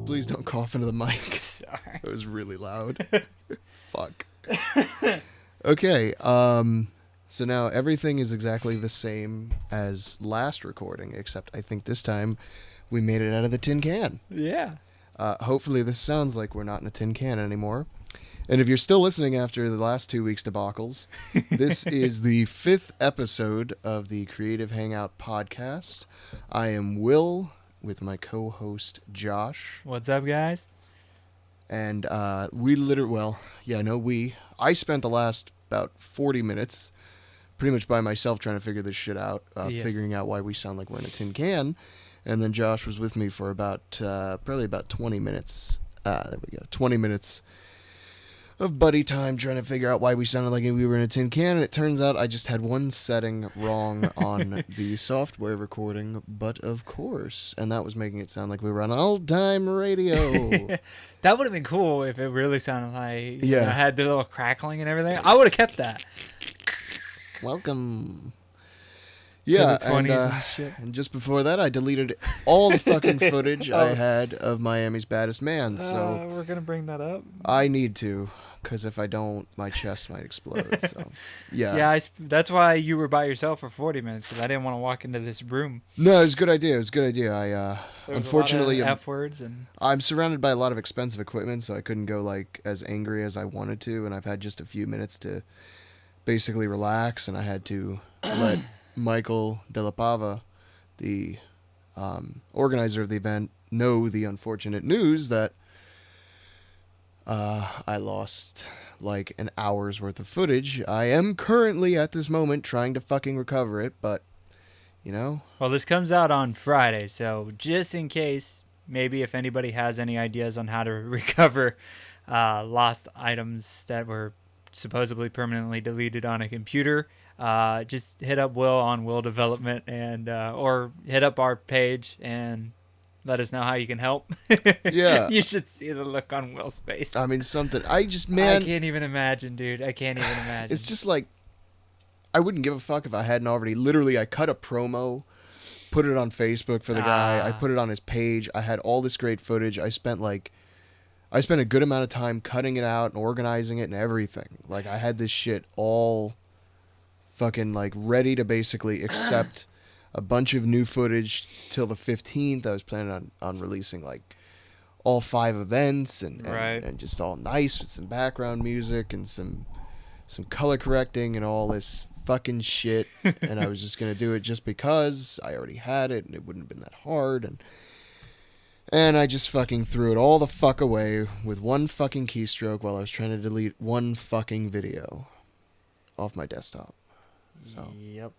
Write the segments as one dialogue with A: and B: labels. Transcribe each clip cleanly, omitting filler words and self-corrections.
A: Please don't cough into the mic.
B: Sorry.
A: It was really loud. Fuck. Okay, so now everything is exactly the same as last recording, except I think this time we made it out of the tin can.
B: Yeah.
A: Hopefully this sounds like we're not in a tin can anymore. And if you're still listening after the last 2 weeks debacles, this is the 5th episode of the Creative Hangout podcast. I am Will with my co-host Josh.
B: What's up, guys?
A: And I spent the last about 40 minutes pretty much by myself trying to figure this shit out, figuring out why we sound like we're in a tin can. And then Josh was with me for probably about 20 minutes. There we go. 20 minutes of buddy time trying to figure out why we sounded like we were in a tin can. And it turns out I just had one setting wrong on the software recording, but of course. And that was making it sound like we were on old-time radio.
B: That would have been cool if it really sounded like had the little crackling and everything. I would have kept that.
A: Welcome. Yeah,
B: the 20s and shit.
A: And just before that, I deleted all the fucking footage I had of Miami's Baddest Man. So
B: we're gonna bring that up.
A: I need to, because if I don't, my chest might explode. So yeah.
B: Yeah, that's why you were by yourself for 40 minutes, because I didn't want to walk into this room.
A: No, it was a good idea. I unfortunately,
B: F words and
A: I'm surrounded by a lot of expensive equipment, so I couldn't go like as angry as I wanted to, and I've had just a few minutes to basically relax, and I had to let Michael De La Pava, the organizer of the event, know the unfortunate news that I lost like an hour's worth of footage. I am currently at this moment trying to fucking recover it, but you know.
B: Well, this comes out on Friday, so just in case, maybe if anybody has any ideas on how to recover lost items that were supposedly permanently deleted on a computer, just hit up Will on Will Development and or hit up our page and let us know how you can help.
A: Yeah.
B: You should see the look on Will's face.
A: I mean, I
B: can't even imagine, dude. I can't even imagine.
A: It's just like, I wouldn't give a fuck if I hadn't already. Literally, I cut a promo, put it on Facebook for the guy. I put it on his page. I had all this great footage. I spent a good amount of time cutting it out and organizing it and everything. Like, I had this shit all fucking, like, ready to basically accept a bunch of new footage till the 15th. I was planning on releasing, like, all 5 events and just all nice with some background music and some color correcting and all this fucking shit. And I was just going to do it just because I already had it and it wouldn't have been that hard. And I just fucking threw it all the fuck away with one fucking keystroke while I was trying to delete one fucking video off my desktop. So.
B: Yep.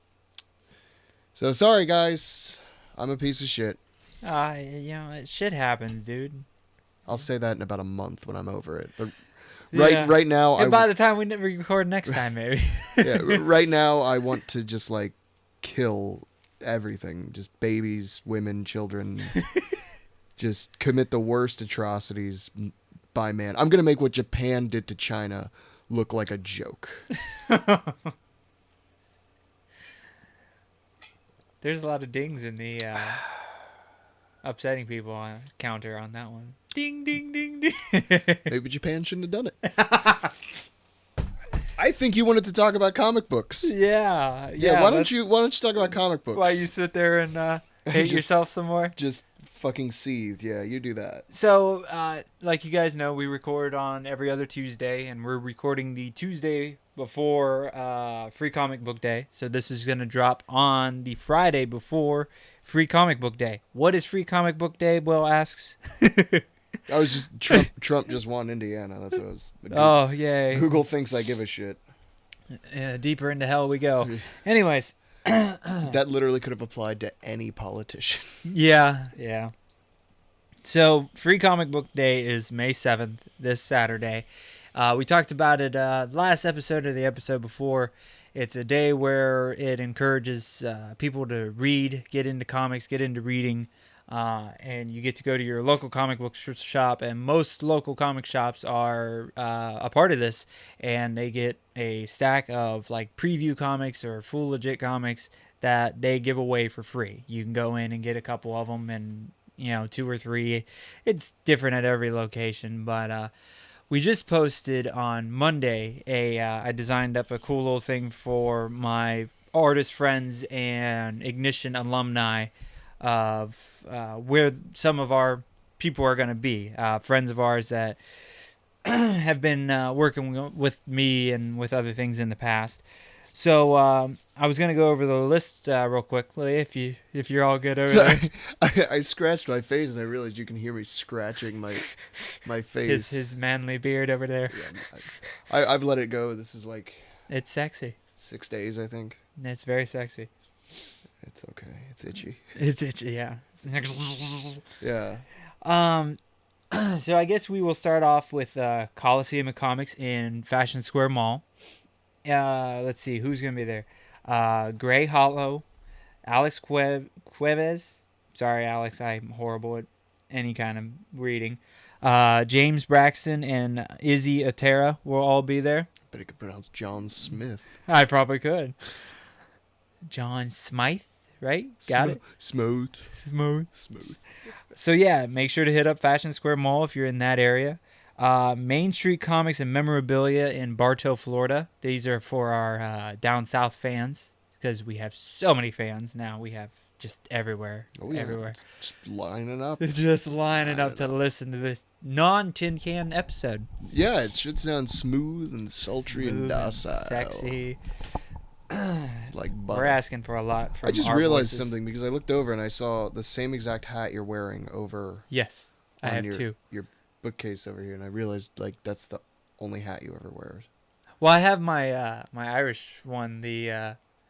A: So sorry, guys. I'm a piece of shit.
B: Shit happens, dude.
A: I'll say that in about a month when I'm over it. But right now,
B: and by the time we record next time, maybe.
A: Yeah, right now I want to just like kill everything, just babies, women, children. Just commit the worst atrocities by man. I'm going to make what Japan did to China look like a joke.
B: There's a lot of dings in the upsetting people on counter on that one. Ding, ding, ding, ding.
A: Maybe Japan shouldn't have done it. I think you wanted to talk about comic books.
B: Yeah.
A: Why don't you talk about comic books?
B: While you sit there and hate yourself some more?
A: Just fucking seethe. Yeah, you do that.
B: So, like you guys know, we record on every other Tuesday, and we're recording the Tuesday before Free Comic Book Day. So this is going to drop on the Friday before Free Comic Book Day. What is Free Comic Book Day? Will asks.
A: I was just Trump just won Indiana. That's what I was.
B: Oh, yay.
A: Google thinks I give a shit.
B: Deeper into hell we go. Anyways.
A: That literally could have applied to any politician.
B: Yeah. So, Free Comic Book Day is May 7th, this Saturday. We talked about it last episode or the episode before. It's a day where it encourages people to read, get into comics, get into reading, and you get to go to your local comic book shop, and most local comic shops are a part of this, and they get a stack of like preview comics or full legit comics that they give away for free. You can go in and get a couple of them and 2 or 3. It's different at every location, but we just posted on Monday I designed up a cool little thing for my artist friends and Ignition alumni of where some of our people are going to be. Friends of ours that have been working with me and with other things in the past. So I was gonna go over the list real quickly if you're all good over there.
A: I scratched my face and I realized you can hear me scratching my face.
B: His manly beard over there.
A: Yeah, I've let it go. This is like
B: It's sexy.
A: 6 days, I think.
B: It's very sexy.
A: It's okay. It's itchy.
B: It's itchy, yeah.
A: Yeah.
B: So I guess we will start off with Coliseum of Comics in Fashion Square Mall. Let's see who's gonna be there. Gray Hollow, Alex Cuevas. Sorry, Alex, I'm horrible at any kind of reading. James Braxton and Izzy Otera will all be there.
A: Bet I could pronounce John Smith.
B: I probably could. John Smythe, right? Got it.
A: Smooth. So
B: yeah, make sure to hit up Fashion Square Mall if you're in that area. Main Street Comics and Memorabilia in Bartow, Florida. These are for our down south fans because we have so many fans now. We have just everywhere.
A: Oh, yeah.
B: Everywhere.
A: Just lining up.
B: Just lining up to listen to this non-tin can episode.
A: Yeah, it should sound smooth and sultry and docile.
B: Sexy.
A: Like butter.
B: We're asking for a lot from
A: I just
B: our
A: realized
B: voices.
A: something because I looked over and I saw the same exact hat you're wearing over
B: Yes, I have two.
A: Your bookcase over here, and I realized like that's the only hat you ever wear.
B: Well, I have my my Irish one.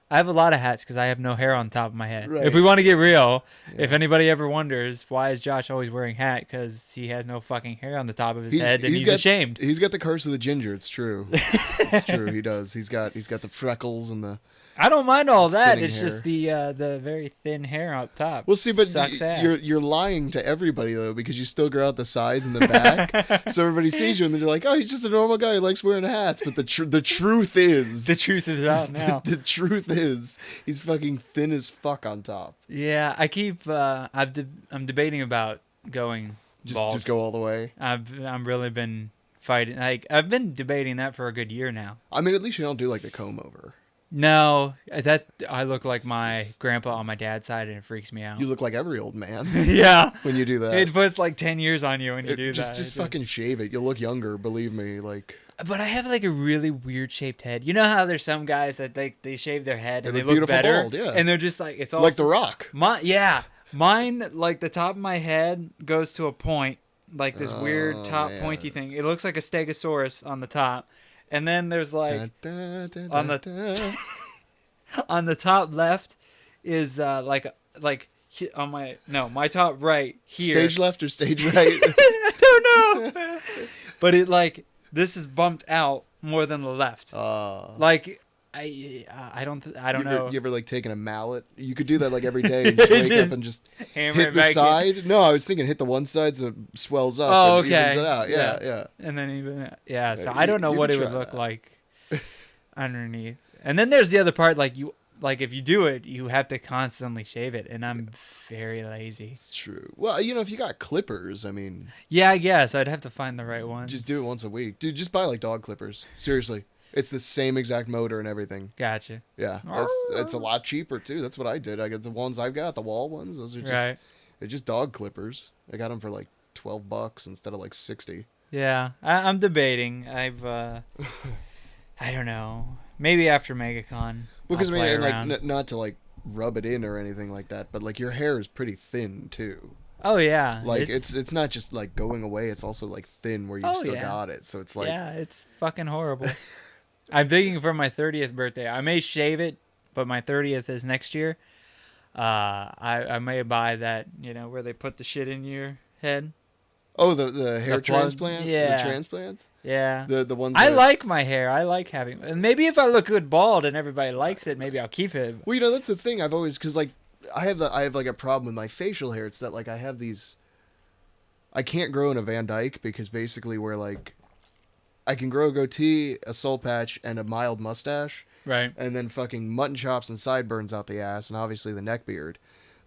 B: I have a lot of hats because I have no hair on top of my head.
A: Right.
B: If we want to get real,
A: Yeah.
B: if anybody ever wonders why is Josh always wearing hat, because he has no fucking hair on the top of his head and he's ashamed.
A: He's got the curse of the ginger. It's true. It's true. He does. He's got the freckles and the.
B: I don't mind all that.
A: Thinning
B: It's
A: hair.
B: just the very thin hair up top.
A: Well, see, but
B: Sucks ass.
A: you're lying to everybody though because you still grow out the sides and the back, so everybody sees you and they're like, "Oh, he's just a normal guy who likes wearing hats." But the truth is,
B: The truth is out now.
A: the truth is, he's fucking thin as fuck on top.
B: Yeah, I keep. I'm debating about going bald.
A: Just go all the way.
B: I'm really been fighting. Like I've been debating that for a good year now.
A: I mean, at least you don't do like the comb over.
B: No, that I look like my grandpa on my dad's side, and it freaks me out.
A: You look like every old man
B: Yeah,
A: when you do that.
B: it puts like 10 years on you when you do that.
A: Just fucking shave it. You'll look younger, believe me. Like,
B: But I have like a really weird shaped head. You know how there's some guys that they shave their head and
A: They
B: they
A: look
B: look
A: beautiful
B: better,
A: bald, yeah.
B: and they're just like it's all
A: like The Rock.
B: Mine like the top of my head goes to a point, like this weird top
A: man.
B: pointy thing. It looks like a stegosaurus on the top, and then there's like on the on the top left is like on my top right here.
A: Stage left or stage right?
B: I don't know. But it like this is bumped out more than the left. Like I don't know.
A: You ever like taking a mallet? You could do that like every day and just wake
B: Just
A: up and just
B: hammer
A: hit
B: it
A: the
B: back in.
A: side. No, I was thinking hit the one side so it swells up
B: Oh,
A: and
B: okay.
A: evens it out. Yeah.
B: And then even so
A: Yeah,
B: I don't know
A: you
B: what
A: can
B: it would
A: try
B: look
A: that.
B: like underneath. And then there's the other part, like if you do it, you have to constantly shave it, and I'm very lazy.
A: It's true. Well, if you got clippers, I mean,
B: Yeah, I guess I'd have to find the right one.
A: just do it once a week. Dude, just buy like dog clippers. Seriously. It's the same exact motor and everything.
B: Gotcha.
A: Yeah. It's a lot cheaper too. That's what I did. I got the ones I've got, the wall ones. Those are just
B: Right.
A: they're just dog clippers. I got them for like $12 instead of like 60.
B: Yeah, I'm debating. I don't know. Maybe after MegaCon.
A: Because I
B: I'll
A: mean,
B: play
A: and, like
B: around.
A: not to like rub it in or anything like that, but like your hair is pretty thin too.
B: Oh yeah.
A: Like it's not just like going away, it's also like thin where you've still got it. So it's like
B: yeah, it's fucking horrible. I'm thinking for my 30th birthday, I may shave it, but my 30th is next year. I may buy that, where they put the shit in your head.
A: oh, the hair
B: The plug-
A: transplant,
B: yeah.
A: the transplants,
B: Yeah.
A: the ones.
B: I
A: that
B: like
A: it's-
B: my hair. I like having, and maybe if I look good bald and everybody likes it, maybe I'll keep it.
A: Well, that's the thing. I've always because like I have like a problem with my facial hair. It's that like I have these. I can't grow in a Van Dyke because basically where like I can grow a goatee, a soul patch, and a mild mustache.
B: Right.
A: And then fucking mutton chops and sideburns out the ass, and obviously the neck beard.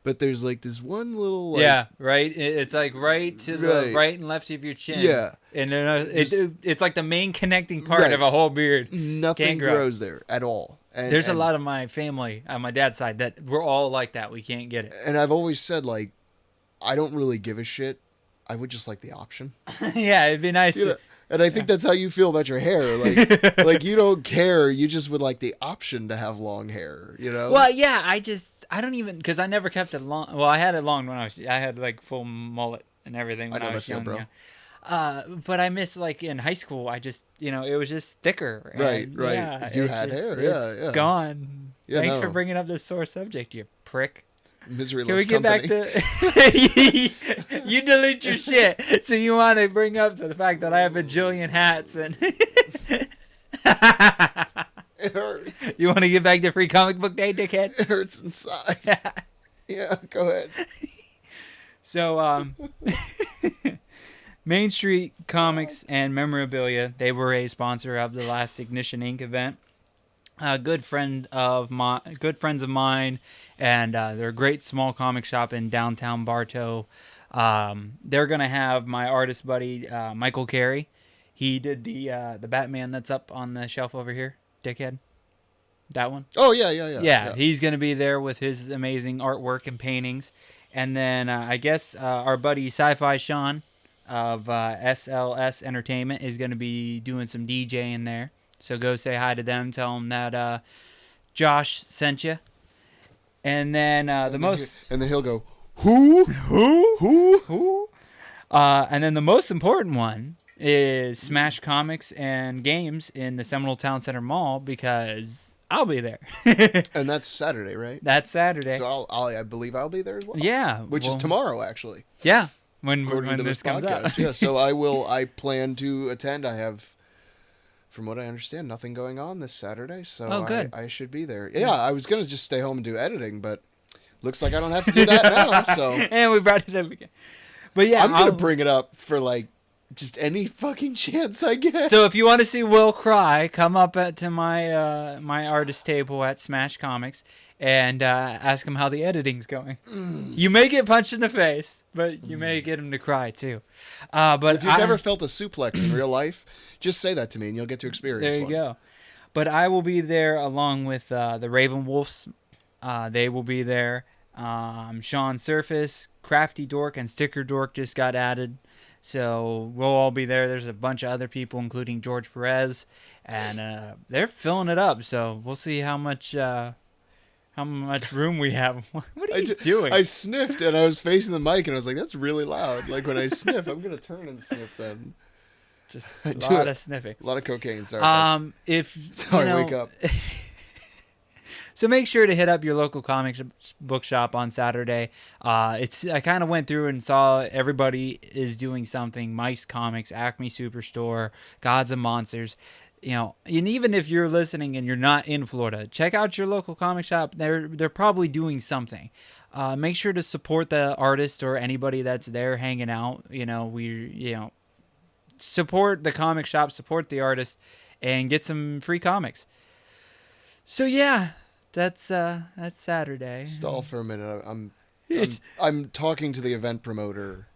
A: but there's like this one little like,
B: yeah, right. It's like right to the right and left of your chin.
A: Yeah,
B: and then it's like the main connecting part
A: right.
B: of a whole beard.
A: Nothing grows there at all. And,
B: There's a lot of my family on my dad's side that we're all like that. We can't get it.
A: And I've always said, like, I don't really give a shit. I would just like the option.
B: Yeah, it'd be nice.
A: And I think that's how you feel about your hair. Like you don't care. You just would like the option to have long hair, you know?
B: Well, yeah, I don't even, because I never kept it long. Well, I had it long when I had like full mullet and everything when I was young. Bro. Yeah. But I miss, like, in high school, I just, it was just thicker.
A: Right.
B: Yeah,
A: you had hair. Yeah.
B: Gone.
A: Yeah,
B: Thanks for bringing up this sore subject, you prick.
A: Misery
B: Can
A: loves
B: we get
A: company.
B: back to you delete your shit, so you want to bring up the fact that I have a jillion hats and
A: It hurts.
B: You want to get back to Free Comic Book Day, dickhead?
A: It hurts inside. Yeah, go ahead.
B: So, Main Street Comics and Memorabilia, they were a sponsor of the last Ignition Inc. event. Good friends of mine, and they're a great small comic shop in downtown Bartow. They're gonna have my artist buddy Michael Carey. He did the Batman that's up on the shelf over here, dickhead. That one.
A: Oh yeah.
B: He's gonna be there with his amazing artwork and paintings, and then I guess our buddy Sci-Fi Sean of SLS Entertainment is gonna be doing some DJing there. So go say hi to them. Tell them that Josh sent you. And then
A: and then he'll go, who?
B: And then the most important one is Smash Comics and Games in the Seminole Town Center Mall, because I'll be there.
A: And that's Saturday, right?
B: That's Saturday.
A: So I believe I'll be there as well.
B: Yeah.
A: Which is tomorrow, actually.
B: Yeah. When
A: this
B: comes out.
A: Yeah. So I plan to attend. I have, from what I understand, nothing going on this Saturday, so
B: good.
A: I should be there. Yeah, I was going to just stay home and do editing, but looks like I don't have to do that now, so.
B: And we brought it up again. But yeah,
A: I'm going to bring it up for, like, just any fucking chance I get.
B: So if you want to see Will cry, come up to my my artist table at Smash Comics and ask him how the editing's going. You may get punched in the face, but you may get him to cry, too. But
A: if you've never felt a suplex in real life, just say that to me and you'll get to experience
B: There you
A: one.
B: go. But I will be there along with the Raven Wolves. They will be there. Sean Surface, Crafty Dork, and Sticker Dork just got added. So we'll all be there. There's a bunch of other people, including George Perez. And they're filling it up. So we'll see how much room we have. What are you doing?
A: I sniffed and I was facing the mic and I was like, that's really loud. Like when I sniff, I'm going to turn and sniff then.
B: Just a lot of sniffing.
A: A lot of cocaine. Sorry. Wake up.
B: So make sure to hit up your local comics book shop on Saturday. I kind of went through and saw everybody is doing something. Mike's Comics, Acme Superstore, Gods and Monsters. And even if you're listening and you're not in Florida, check out your local comic shop. They're probably doing something. Make sure to support the artist or anybody that's there hanging out. Support the comic shop, support the artist, and get some free comics. So yeah, that's Saturday.
A: Stall for a minute. I'm talking to the event promoter.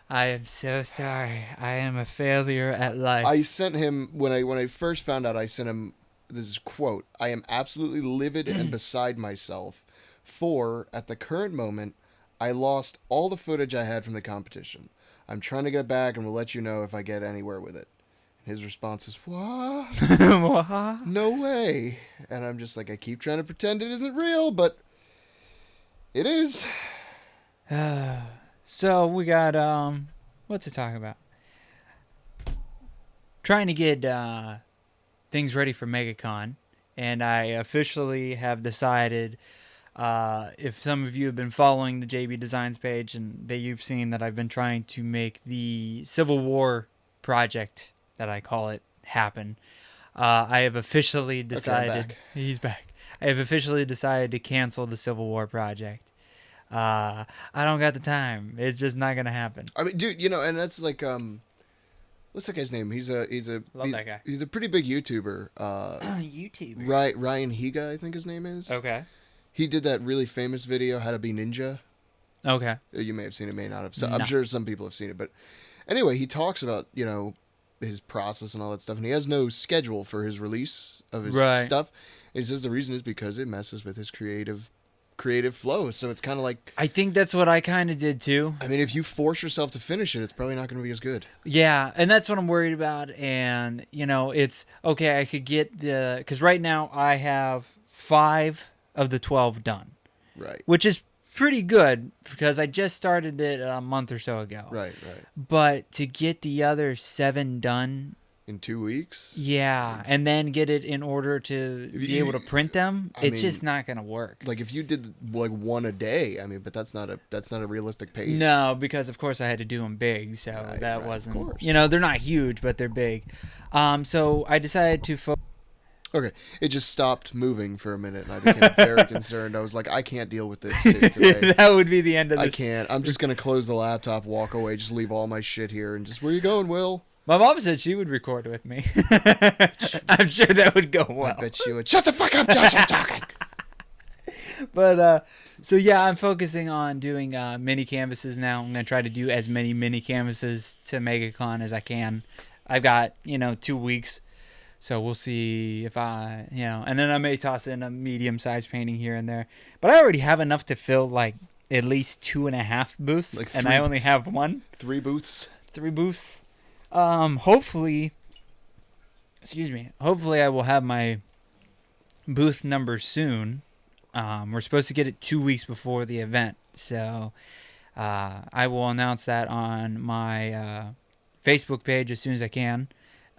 B: I am so sorry. I am a failure at life.
A: I sent him when I first found out. I sent him this quote: "I am absolutely livid and beside myself. For at the current moment, I lost all the footage I had from the competition. I'm trying to get back and will let you know if I get anywhere with it." His response is, "What?
B: What?
A: No way." And I'm just like, I keep trying to pretend it isn't real, but it is.
B: So we got what to talk about. Trying to get things ready for MegaCon, and I officially have decided. If some of you have been following the JB Designs page, and you've seen that I've been trying to make the Civil War project, that I call it, happen. I have officially decided.
A: Okay, I'm back.
B: He's back. I have officially decided to cancel the Civil War project. I don't got the time. It's just not gonna happen.
A: I mean, dude, and that's like what's that guy's name?
B: That guy.
A: He's a pretty big YouTuber.
B: YouTuber.
A: Ryan Higa, I think his name is.
B: Okay.
A: He did that really famous video, How to Be Ninja.
B: Okay.
A: You may have seen it, may not have. So
B: No.
A: I'm sure some people have seen it. But anyway, he talks about, his process and all that stuff. And he has no schedule for his release of his stuff. And he says the reason is because it messes with his creative flow. So it's kind of like...
B: I think that's what I kind of did too.
A: I mean, if you force yourself to finish it, it's probably not going to be as good.
B: Yeah, and that's what I'm worried about. And, it's... Okay, I could get the... Because right now I have 5 of the 12 done.
A: Right.
B: Which is pretty good because I just started it a month or so ago.
A: Right.
B: But to get the other 7 done...
A: In 2 weeks?
B: Yeah, and then get it in order to be able to print them. It's just not going to work.
A: Like if you did like 1 a day, I mean, but that's not a realistic pace.
B: No, because of course I had to do them big, so that wasn't.
A: Of course.
B: They're not huge, but they're big. So I decided to.
A: Okay, it just stopped moving for a minute, and I became very concerned. I was like, I can't deal with this shit today.
B: That would be the end of this.
A: I can't. I'm just gonna close the laptop, walk away, just leave all my shit here, and just where you going, Will?
B: My mom said she would record with me. I'm sure that would go well.
A: I bet she would. Shut the fuck up, Josh. I'm talking.
B: But so yeah, I'm focusing on doing mini canvases now. I'm gonna try to do as many mini canvases to MegaCon as I can. I've got 2 weeks, so we'll see if I and then I may toss in a medium-sized painting here and there. But I already have enough to fill like at least 2.5 booths, and I only have 1.
A: 3 booths.
B: 3 booths. Hopefully I will have my booth number soon. We're supposed to get it 2 weeks before the event, so I will announce that on my Facebook page as soon as I can.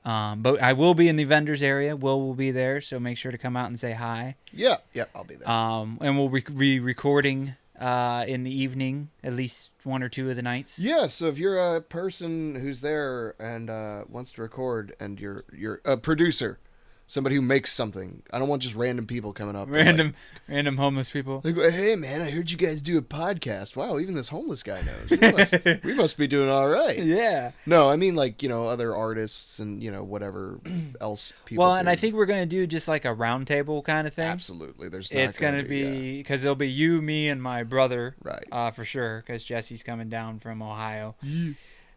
B: But I will be in the vendors area. Will be there, so make sure to come out and say hi.
A: Yeah, I'll be there.
B: And we'll be recording in the evening, at least 1 or 2 of the nights.
A: Yeah, so if you're a person who's there and wants to record, and you're a producer, somebody who makes something. I don't want just random people coming up.
B: Random homeless people.
A: Like, hey man, I heard you guys do a podcast. Wow, even this homeless guy knows. We must be doing all right.
B: Yeah.
A: No, I mean like, other artists and, whatever else people
B: Well,
A: do.
B: and I think we're going to do just like a round table kind of thing.
A: Absolutely.
B: It's going to be, because there'll be you, me, and my brother.
A: Right.
B: For sure, because Jesse's coming down from Ohio.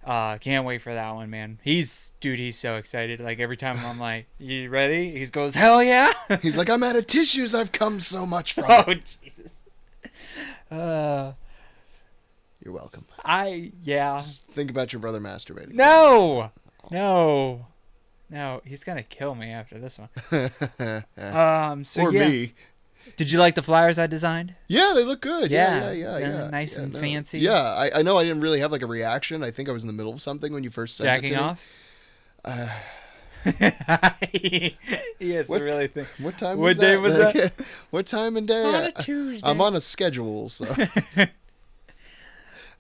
B: Can't wait for that one, man. He's so excited. Like every time I'm like, "You ready?" He goes, "Hell yeah!"
A: He's like, "I'm out of tissues. I've come so much from."
B: Oh Jesus.
A: You're welcome.
B: Just
A: think about your brother masturbating.
B: No. He's gonna kill me after this one.
A: Or me.
B: Did you like the flyers I designed?
A: Yeah, they look good. Yeah.
B: Nice and fancy.
A: Yeah, I know I didn't really have like a reaction. I think I was in the middle of something when you first said
B: Jacking
A: it to
B: off? Yes,
A: what,
B: really think.
A: What time
B: What day was that?
A: What time and day?
B: On a Tuesday.
A: I'm on a schedule, so I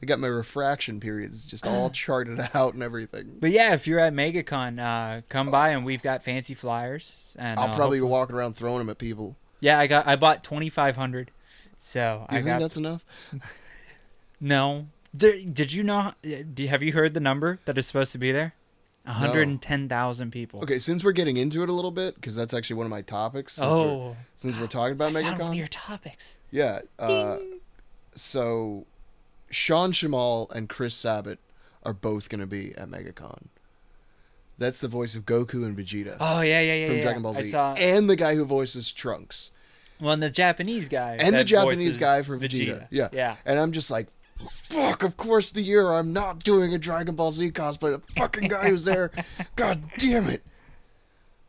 A: got my refraction periods just all charted out and everything.
B: But yeah, if you're at MegaCon, come by and we've got fancy flyers. And
A: I'll probably be walking around throwing them at people.
B: Yeah, I bought 2,500. So
A: you think that's enough?
B: No. Did you know? Have you heard the number that is supposed to be there? 110,000 people.
A: Okay, since we're getting into it a little bit, because that's actually one of my topics. Since we're talking about MegaCon.
B: One of your topics.
A: Yeah. So, Sean Shamal and Chris Sabat are both going to be at MegaCon. That's the voice of Goku and Vegeta.
B: Oh, yeah.
A: From Dragon Ball Z.
B: I saw...
A: And the guy who voices Trunks.
B: Well, and the Japanese guy.
A: And the Japanese guy from Vegeta. Yeah. And I'm just like, fuck, of course the year I'm not doing a Dragon Ball Z cosplay. The fucking guy who's there. God damn it.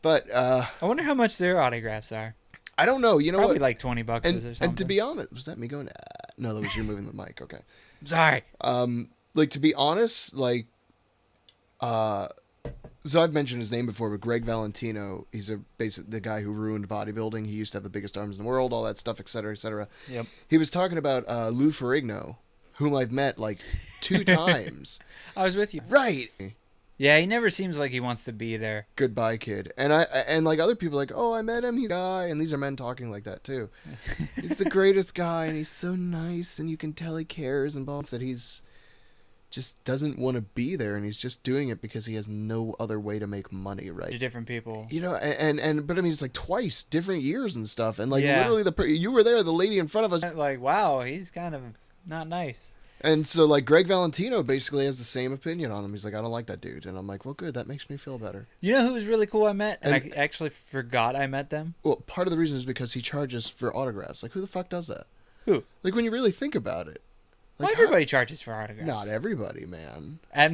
A: But,
B: I wonder how much their autographs are.
A: I don't know. You know
B: Probably
A: what?
B: like $20 or something.
A: And to be honest, was that me going? No, that was you moving the mic. Okay.
B: Sorry.
A: Like to be honest, like, so I've mentioned his name before, but Greg Valentino, he's the guy who ruined bodybuilding. He used to have the biggest arms in the world, all that stuff, et cetera, et cetera.
B: Yep.
A: He was talking about Lou Ferrigno, whom I've met like 2 times.
B: I was with you.
A: Right.
B: Yeah, he never seems like he wants to be there.
A: Goodbye, kid. And like other people like, oh, I met him, he's a guy, and these are men talking like that too. He's the greatest guy, and he's so nice, and you can tell he cares, and that just doesn't want to be there, and he's just doing it because he has no other way to make money, right?
B: To different people.
A: You know, but I mean, it's like twice, different years and stuff, and like
B: Yeah.
A: literally you were there, the lady in front of us,
B: Like, wow, he's kind of not nice.
A: and so like Greg Valentino basically has the same opinion on him. He's like, I don't like that dude, and I'm like, well, good, that makes me feel better.
B: You know who was really cool I met? And
A: And-
B: I actually forgot I met them.
A: Well, part of the reason is because he charges for autographs. Like, who the fuck does that?
B: Who?
A: Like, when you really think about it.
B: Well,
A: Like,
B: everybody charges for autographs.
A: Not everybody, man.
B: At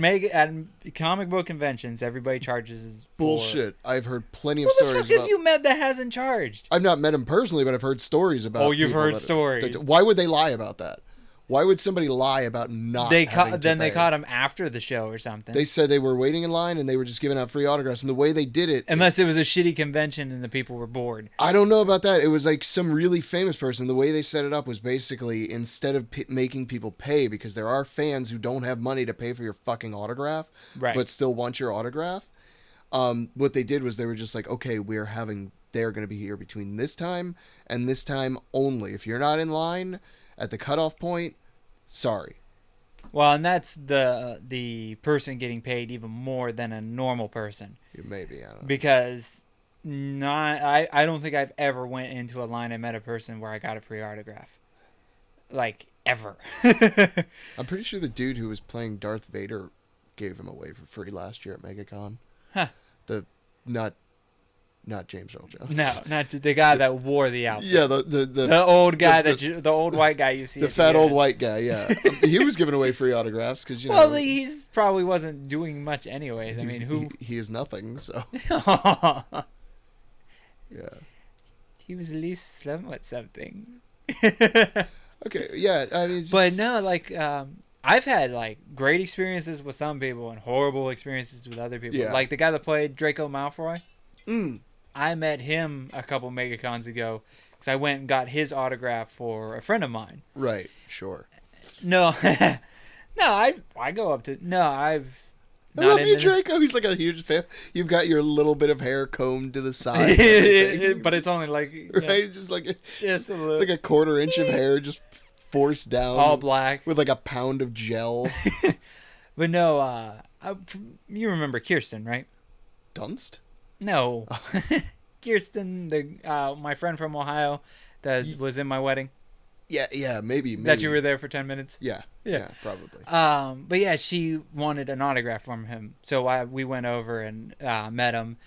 B: comic book conventions, everybody charges.
A: Bullshit. I've heard plenty of
B: Who the
A: stories
B: fuck have
A: about.
B: you met that hasn't charged?
A: I've not met him personally, but I've heard stories about.
B: Oh, you've
A: people
B: heard
A: that-
B: stories.
A: Why would they lie about that? Why would somebody lie about not?
B: They
A: having to
B: they
A: pay?
B: caught him after the show or something.
A: They said they were waiting in line and they were just giving out free autographs. And the way they did it,
B: Unless it was a shitty convention and the people were bored.
A: I don't know about that. It was like some really famous person. The way they set it up was basically instead of making people pay, because there are fans who don't have money to pay for your fucking autograph,
B: Right.
A: but still want your autograph. What they did was they were just like, okay, they're going to be here between this time and this time only. If you're not in line at the cutoff point, sorry.
B: Well, and that's the person getting paid even more than a normal person.
A: Maybe, I don't know.
B: Because I don't think I've ever went into a line and met a person where I got a free autograph. Like, ever.
A: I'm pretty sure the dude who was playing Darth Vader gave him away for free last year at MegaCon.
B: Huh.
A: Not James Earl Jones.
B: No, not the guy that wore the outfit.
A: Yeah,
B: The old guy the old white guy you see.
A: the
B: at
A: fat old
B: end.
A: white guy. Yeah, he was giving away free autographs because
B: Well, he's probably wasn't doing much anyways. I mean, who?
A: he is nothing. So yeah.
B: He was at least somewhat something.
A: Okay. Yeah. I mean, it's
B: But
A: just-
B: no, like I've had like great experiences with some people and horrible experiences with other people.
A: Yeah.
B: Like the guy that played Draco Malfoy.
A: Mm.
B: I met him a couple MegaCons ago because I went and got his autograph for a friend of mine.
A: Right. Sure.
B: No, no, I go up to I've.
A: I
B: not
A: love
B: in
A: you,
B: the-
A: Draco. He's like a huge fan. You've got your little bit of hair combed to the side, and everything.
B: but it's only like
A: right, just like
B: just a little,
A: it's like a quarter inch of hair just forced down,
B: all black.
A: with like a pound of gel.
B: But no, you remember Kirsten, right?
A: Dunst.
B: No, Kirsten, my friend from Ohio that was in my wedding.
A: Yeah, maybe.
B: That you were there for 10 minutes.
A: Yeah,
B: Yeah.
A: probably.
B: But yeah, she wanted an autograph from him, so we went over and met him,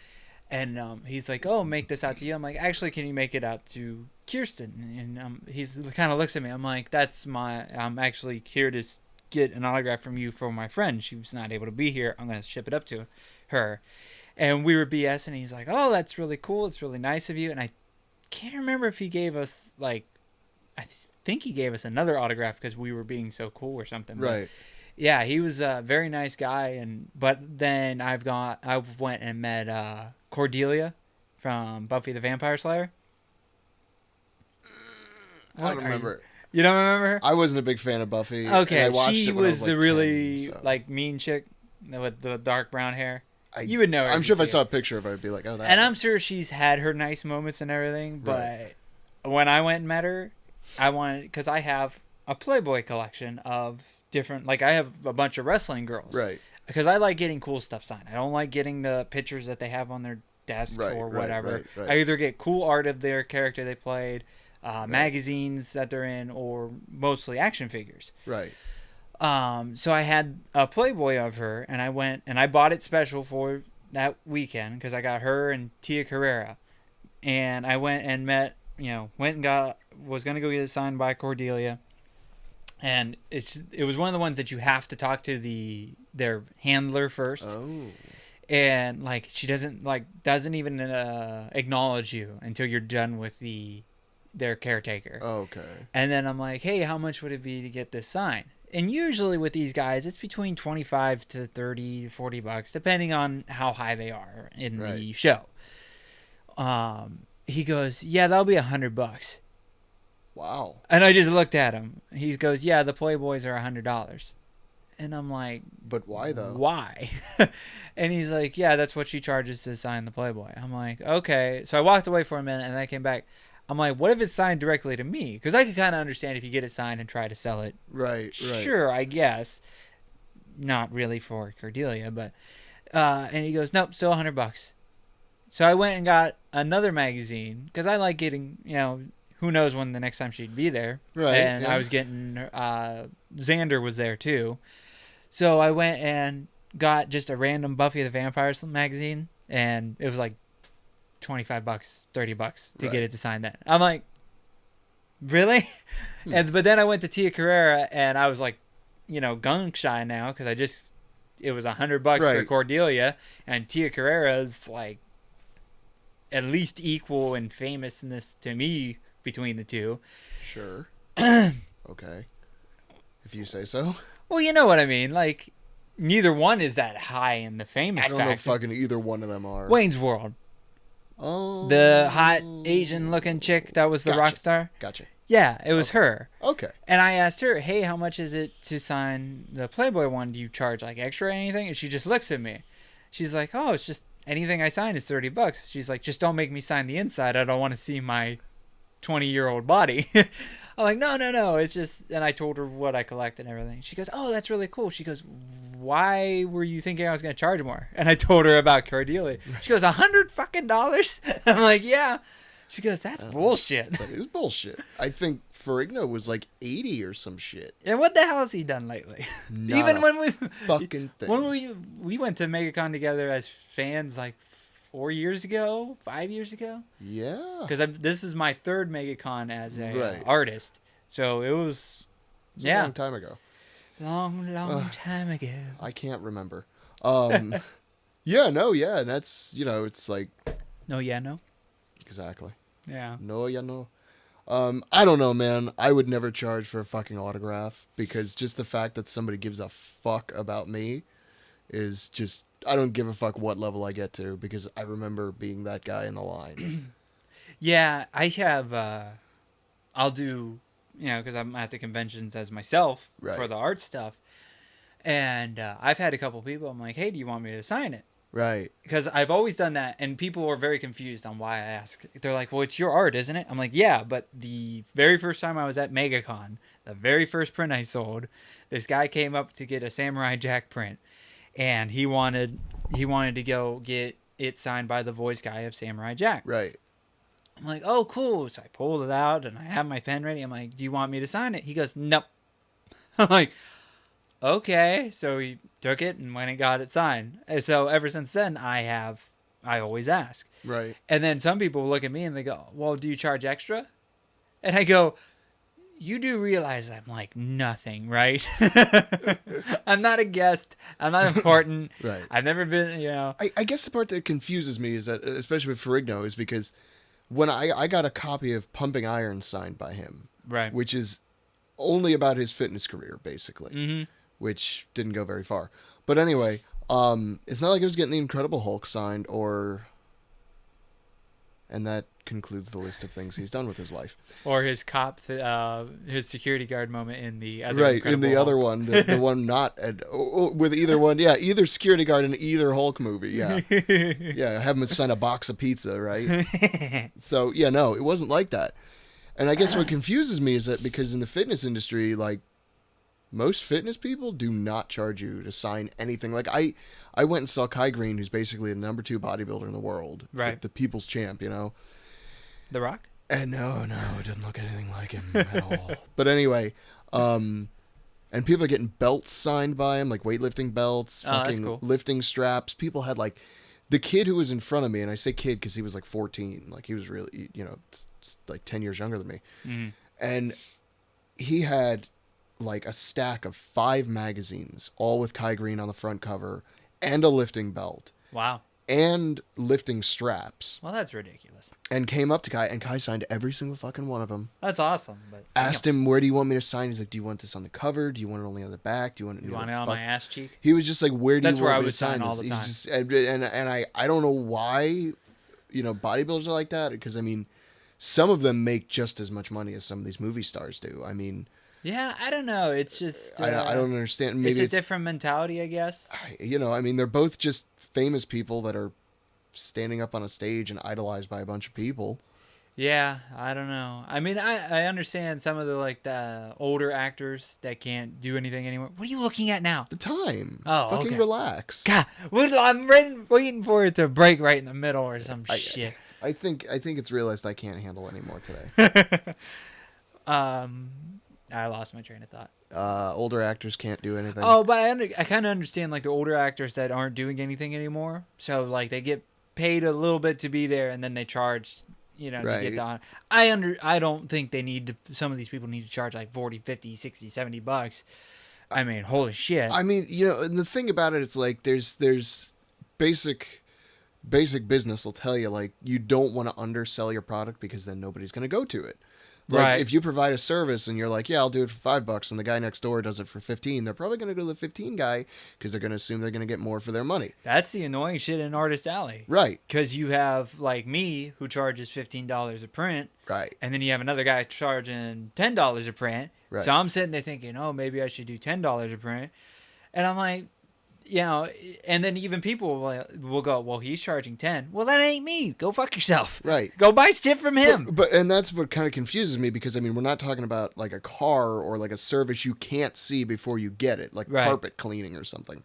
B: and he's like, "Oh, make this out to you." I'm like, "Actually, can you make it out to Kirsten?" And he's kind of looks at me. I'm like, I'm actually here to get an autograph from you for my friend. She was not able to be here. I'm gonna ship it up to her." And we were BSing, and he's like, "Oh, that's really cool. It's really nice of you." And I can't remember if he gave us I think he gave us another autograph because we were being so cool or something. But
A: Right.
B: yeah, he was a very nice guy, but then I went and met Cordelia from Buffy the Vampire Slayer.
A: I
B: What
A: don't
B: are
A: remember.
B: You don't remember her?
A: I wasn't a big fan of Buffy. and
B: Okay,
A: I watched
B: she
A: it when I
B: was
A: like
B: the really
A: 10, so.
B: like mean chick with the dark brown hair.
A: I-
B: You would know her
A: I'm
B: if
A: sure
B: you
A: if I
B: see
A: saw
B: her.
A: a picture of her, I'd be like, oh, that.
B: And I'm sure she's had her nice moments and everything, but
A: Right.
B: when I went and met her, because I have a Playboy collection of different, like I have a bunch of wrestling girls.
A: Right.
B: Because I like getting cool stuff signed. I don't like getting the pictures that they have on their desk
A: Right,
B: or
A: right,
B: whatever.
A: right.
B: I either get cool art of their character they played, magazines that they're in, or mostly action figures.
A: Right.
B: So I had a Playboy of her, and I went and I bought it special for that weekend because I got her and Tia Carrera, and I went and was gonna go get it signed by Cordelia, and it was one of the ones that you have to talk to their handler first,
A: Oh.
B: and like she doesn't even acknowledge you until you're done with their caretaker.
A: Okay.
B: And then I'm like, hey, how much would it be to get this signed? And usually with these guys, it's between 25 to 30, 40 bucks, depending on how high they are in the
A: Right.
B: show. He goes, yeah, that'll be $100.
A: Wow.
B: And I just looked at him. He goes, yeah, the Playboys are $100. And I'm like,
A: But why though?
B: why? And he's like, yeah, that's what she charges to sign the Playboy. I'm like, okay. So I walked away for a minute, and then I came back. I'm like, what if it's signed directly to me? Because I could kind of understand if you get it signed and try to sell it.
A: Right. Right.
B: Sure, I guess. not really for Cordelia, but and he goes, nope, still $100. So I went and got another magazine because I like getting, who knows when the next time she'd be there.
A: Right.
B: And
A: yeah.
B: I was getting Xander was there too. So I went and got just a random Buffy the Vampire magazine, and it was like $25, $30 to get it to sign that. I'm like, really? But then I went to Tia Carrera, and I was like, gun shy now because it was $100 for Cordelia, and Tia Carrera is like at least equal in famousness to me between the two.
A: Sure. Okay. If you say so.
B: Well, you know what I mean. Like, neither one is that high in the famous
A: I don't know if
B: factor.
A: fucking either one of them are.
B: Wayne's World.
A: Oh.
B: The hot Asian-looking chick that was the rock star.
A: Gotcha.
B: Yeah, it was her.
A: Okay.
B: And I asked her, hey, how much is it to sign the Playboy one? Do you charge, like, extra or anything? And she just looks at me. She's like, oh, it's just anything I sign is $30. She's like, just don't make me sign the inside. I don't want to see my 20-year-old body. I'm like, no. It's just, and I told her what I collect and everything. She goes, oh, that's really cool. She goes, why were you thinking I was going to charge more? And I told her about Cordelia. She goes, $100 fucking dollars? I'm like, yeah. She goes, that's bullshit.
A: That is bullshit. I think Ferrigno was like 80 or some shit.
B: And what the hell has he done lately?
A: Not
B: Even
A: a
B: when we
A: fucking thing.
B: when we went to MegaCon together as fans like 5 years ago.
A: Yeah.
B: Because this is my third MegaCon as a
A: Right.
B: artist, so it was
A: A long time ago.
B: long time ago.
A: I can't remember. Yeah, no, yeah, and that's it's like
B: No, yeah, no,
A: exactly.
B: yeah.
A: No, yeah, no. I don't know, man. I would never charge for a fucking autograph because just the fact that somebody gives a fuck about me is just, I don't give a fuck what level I get to because I remember being that guy in the line.
B: Yeah, I have. I'll do, because I'm at the conventions as myself for the art stuff, and I've had a couple people. I'm like, hey, do you want me to sign it?
A: Right.
B: Because I've always done that, and people are very confused on why I ask. They're like, well, it's your art, isn't it? I'm like, yeah, but the very first time I was at MegaCon, the very first print I sold, this guy came up to get a Samurai Jack print, and he wanted to go get it signed by the voice guy of Samurai Jack.
A: Right.
B: I'm like, oh, cool. So I pulled it out, and I have my pen ready. I'm like, do you want me to sign it? He goes, nope. I'm like, okay. So he took it and went and got it signed. And so ever since then, I always ask.
A: Right.
B: And then some people look at me and they go, well, do you charge extra? And I go, you do realize I'm like nothing, right? I'm not a guest. I'm not important.
A: Right.
B: I've never been,
A: I guess the part that confuses me is that, especially with Ferrigno, is because when I got a copy of Pumping Iron signed by him,
B: right,
A: which is only about his fitness career, basically,
B: mm-hmm.
A: which didn't go very far. But anyway, it's not like I was getting the Incredible Hulk signed and that concludes the list of things he's done with his life.
B: Or his his security guard moment in the other
A: right,
B: Incredible
A: in the
B: Hulk.
A: other one, the one not with either one, yeah, either security guard in either Hulk movie, yeah, yeah, have him sign a box of pizza, right? So yeah, no, it wasn't like that. And I guess what confuses me is that because in the fitness industry, like most fitness people do not charge you to sign anything. Like I went and saw Kai Green, who's basically the number 2 bodybuilder in the world,
B: right?
A: The people's champ,
B: The Rock?
A: And no, it doesn't look anything like him at all. But anyway, and people are getting belts signed by him, like weightlifting belts, fucking
B: cool.
A: lifting straps. People had like the kid who was in front of me, and I say kid because he was like 14, like he was really, like 10 years younger than me, and he had like a stack of 5 magazines, all with Kai Green on the front cover, and a lifting belt.
B: Wow.
A: And lifting straps.
B: Well, that's ridiculous.
A: And came up to Kai, and Kai signed every single fucking one of them.
B: That's awesome. But
A: asked him, where do you want me to sign? He's like, do you want this on the cover? Do you want it only on the back? Do you want it
B: on my ass cheek?
A: He was just like, where do
B: That's
A: you
B: where
A: want
B: I
A: me
B: would
A: to sign
B: all
A: this?
B: the time.
A: Just, and I don't know why, bodybuilders are like that. Because, I mean, some of them make just as much money as some of these movie stars do. I mean...
B: Yeah, I don't know. It's just...
A: I don't understand. Maybe
B: it's a different mentality, I guess.
A: I mean, they're both just famous people that are standing up on a stage and idolized by a bunch of people.
B: Yeah, I don't know. I mean, I understand some of the like the older actors that can't do anything anymore. What are you looking at now?
A: The time.
B: Oh,
A: Fucking
B: okay.
A: relax.
B: God, I'm waiting for it to break right in the middle or some
A: I,
B: shit.
A: I think it's realized I can't handle anymore today.
B: I lost my train of thought.
A: Older actors can't do anything.
B: Oh, but I kind of understand like the older actors that aren't doing anything anymore. So like they get paid a little bit to be there, and then they charge, to get the honor. I don't think they need to. Some of these people need to charge like 40, 50, 60, 70 bucks. I mean, holy shit.
A: I mean, and the thing about it, it's like there's basic business will tell you like you don't want to undersell your product because then nobody's going to go to it. Like
B: Right.
A: if you provide a service and you're like, yeah, I'll do it for $5, and the guy next door does it for 15, they're probably going to go to the 15 guy because they're going to assume they're going to get more for their money.
B: That's the annoying shit in Artist Alley.
A: Right.
B: Because you have like me who charges $15 a print.
A: Right.
B: And then you have another guy charging $10 a print.
A: Right.
B: So I'm sitting there thinking, oh, maybe I should do $10 a print. And I'm like, and then even people will go, well, he's charging 10. Well, that ain't me. Go fuck yourself.
A: Right.
B: Go buy shit from him.
A: But and that's what kind of confuses me because I mean we're not talking about like a car or like a service you can't see before you get it, like
B: Right.
A: carpet cleaning or something.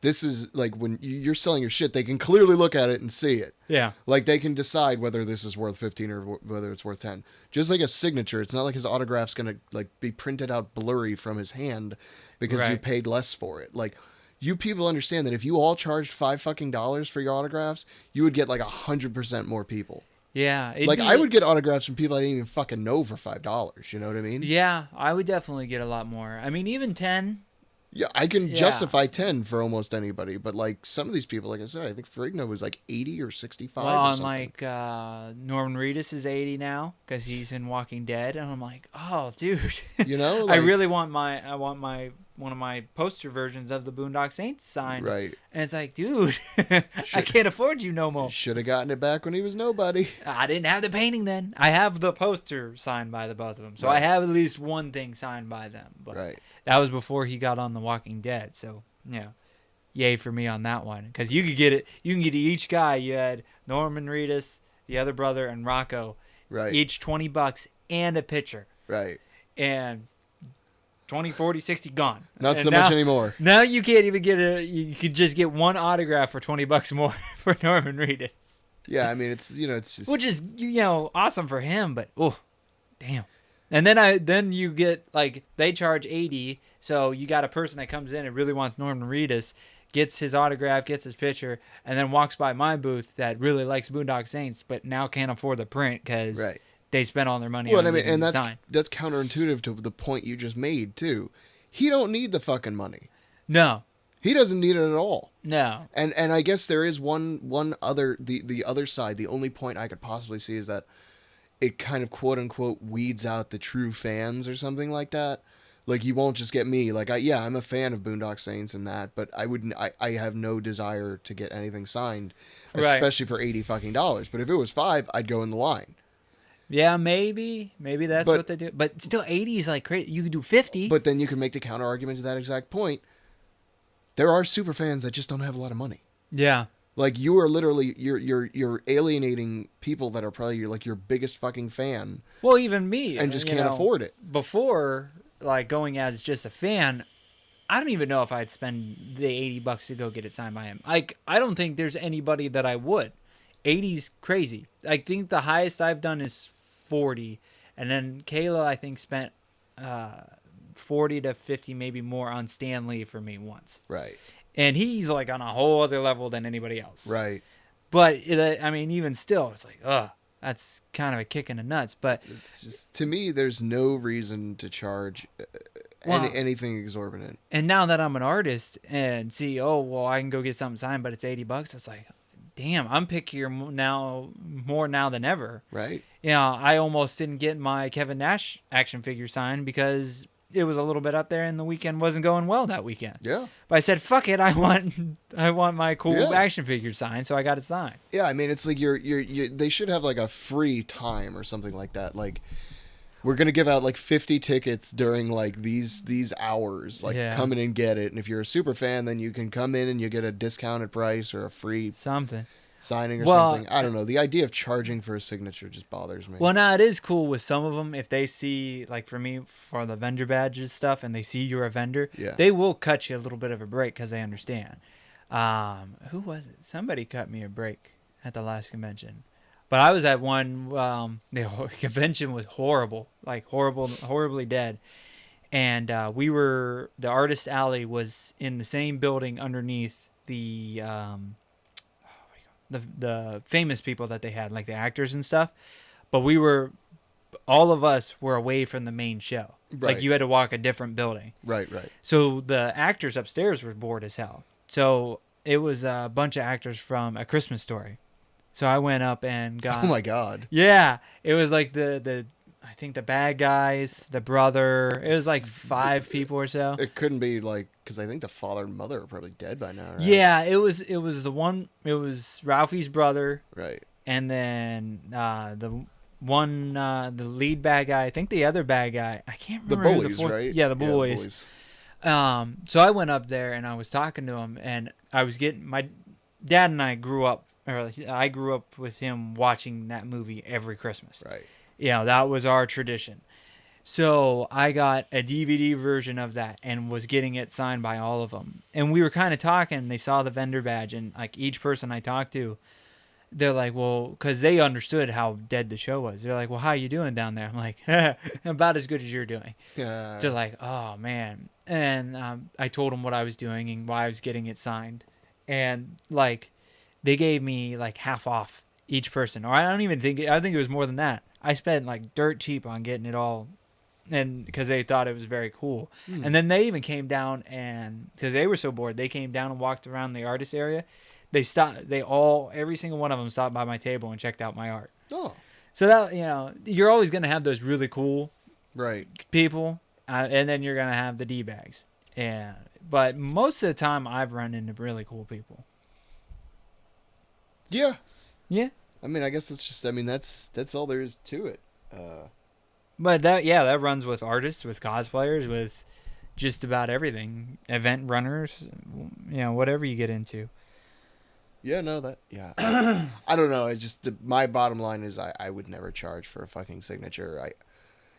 A: This is like when you're selling your shit, they can clearly look at it and see it.
B: Yeah.
A: Like they can decide whether this is worth 15 or whether it's worth 10. Just like a signature, it's not like his autograph's gonna like be printed out blurry from his hand because you
B: Right.
A: paid less for it. Like you people understand that if you all charged $5 for your autographs, you would get like 100% more people.
B: Yeah.
A: Like I would get autographs from people I didn't even fucking know for $5. You know what I mean?
B: Yeah, I would definitely get a lot more. I mean, even 10.
A: Yeah, I can
B: Yeah.
A: justify 10 for almost anybody, but like some of these people, like I said, I think Ferrigno was like 80 or 65
B: Well,
A: or
B: and
A: something.
B: like Norman Reedus is 80 now because he's in Walking Dead, and I'm like, oh, dude.
A: You know,
B: I
A: like-
B: really want one of my poster versions of the Boondock Saints signed.
A: Right.
B: And it's like, dude, I can't afford you no more.
A: Should have gotten it back when he was nobody.
B: I didn't have the painting then. I have the poster signed by the both of them, so
A: Right.
B: I have at least one thing signed by them. But
A: Right.
B: that was before he got on The Walking Dead, so yeah, yay for me on that one. Because you could get it. You can get each guy. You had Norman Reedus, the other brother, and Rocco.
A: Right.
B: Each $20 and a picture.
A: Right.
B: And 20, 40, 60 gone.
A: Not
B: And
A: so
B: now,
A: much anymore.
B: Now you can't even get you could just get one autograph for $20 more for Norman Reedus.
A: Yeah, I mean it's it's just
B: Which is awesome for him, but oh, damn. And then you get like they charge 80, so you got a person that comes in and really wants Norman Reedus, gets his autograph, gets his picture, and then walks by my booth that really likes Boondock Saints, but now can't afford the print because
A: Right.
B: they spent all their money
A: Well,
B: on
A: I mean,
B: getting
A: and
B: the
A: that's
B: sign.
A: that's counterintuitive to the point you just made too. He don't need the fucking money.
B: No,
A: He doesn't need it at all.
B: no.
A: And I guess there is one other the other side. The only point I could possibly see is that it kind of quote unquote weeds out the true fans or something like that. Like you won't just get me. Like I'm a fan of Boondock Saints and that, but I have no desire to get anything signed,
B: Right.
A: especially for $80 fucking dollars. But if it was $5, I'd go in the line.
B: Yeah, maybe that's
A: But-
B: what they do. But still, 80 is like crazy. You could do 50.
A: But then you can make the counter argument to that exact point. There are super fans that just don't have a lot of money.
B: yeah,
A: Like you are literally you're alienating people that are probably your biggest fucking fan
B: well, even me,
A: and just
B: you
A: can't
B: know,
A: afford it.
B: Before, like going as just a fan, I don't even know if I'd spend the $80 to go get it signed by him. Like, I don't think there's anybody that I would. 80's crazy. I think the highest I've done is 40, and then Kayla I think spent 40 to 50, maybe more on Stan Lee for me once.
A: Right.
B: And he's like on a whole other level than anybody else.
A: Right.
B: But I mean, even still, it's like, that's kind of a kick in the nuts. But
A: It's just to me there's no reason to charge
B: Well-
A: anything exorbitant.
B: and now that I'm an artist and see, oh well, I can go get something signed, but it's $80. It's like, damn, I'm pickier more now than ever.
A: Right?
B: I almost didn't get my Kevin Nash action figure signed because it was a little bit up there and the weekend wasn't going well that weekend.
A: Yeah.
B: But I said, fuck it, I want my cool
A: Yeah.
B: action figure signed, so I got it signed.
A: Yeah, I mean it's like they should have like a free time or something like that. Like we're going to give out like 50 tickets during like these hours. Like
B: Yeah.
A: come in and get it. And if you're a super fan, then you can come in and you get a discounted price or a free
B: Something.
A: signing or
B: Well,
A: something. I don't know. The idea of charging for a signature just bothers me.
B: Well, now it is cool with some of them. If they see, like for me, for the vendor badges stuff, and they see you're a vendor,
A: Yeah.
B: they will cut you a little bit of a break because they understand. Who was it? Somebody cut me a break at the last convention. But I was at one, the convention was horrible, like horribly dead. And the artist alley was in the same building underneath the famous people that they had, like the actors and stuff. But all of us were away from the main show.
A: Right.
B: Like you had to walk a different building.
A: Right.
B: So the actors upstairs were bored as hell. So it was a bunch of actors from A Christmas Story. So I went up and got.
A: Oh my God.
B: Yeah, it was like I think the bad guys, the brother. It was like 5 people or so.
A: It couldn't be like, because I think the father and mother are probably dead by now, right?
B: Yeah, it was the one. It was Ralphie's brother,
A: Right.
B: and then the lead bad guy. I think the other bad guy. I can't
A: The
B: remember.
A: bullies, right?
B: Yeah, the bullies. So I went up there and I was talking to him, and I was getting my dad and I grew up, or I grew up with him watching that movie every Christmas.
A: Right.
B: That was our tradition. So I got a DVD version of that and was getting it signed by all of them. And we were kind of talking. They saw the vendor badge, and like each person I talked to, they're like, well, because they understood how dead the show was. They're like, well, how you doing down there? I'm like, about as good as you're doing.
A: Yeah.
B: They're like, oh man. And I told them what I was doing and why I was getting it signed, and like they gave me like half off each person, or I think it was more than that. I spent like dirt cheap on getting it all, and because they thought it was very cool. And then they even came down, and because they were so bored, they came down and walked around the artist area. They stopped. Every single one of them stopped by my table and checked out my art.
A: Oh.
B: So that you're always gonna have those really cool
A: Right.
B: people, and then you're gonna have the d-bags. But most of the time, I've run into really cool people.
A: Yeah.
B: Yeah.
A: I mean, I guess that's all there is to it.
B: But that runs with artists, with cosplayers, with just about everything. Event runners, whatever you get into.
A: Yeah, no, I don't know. My bottom line is I would never charge for a fucking signature.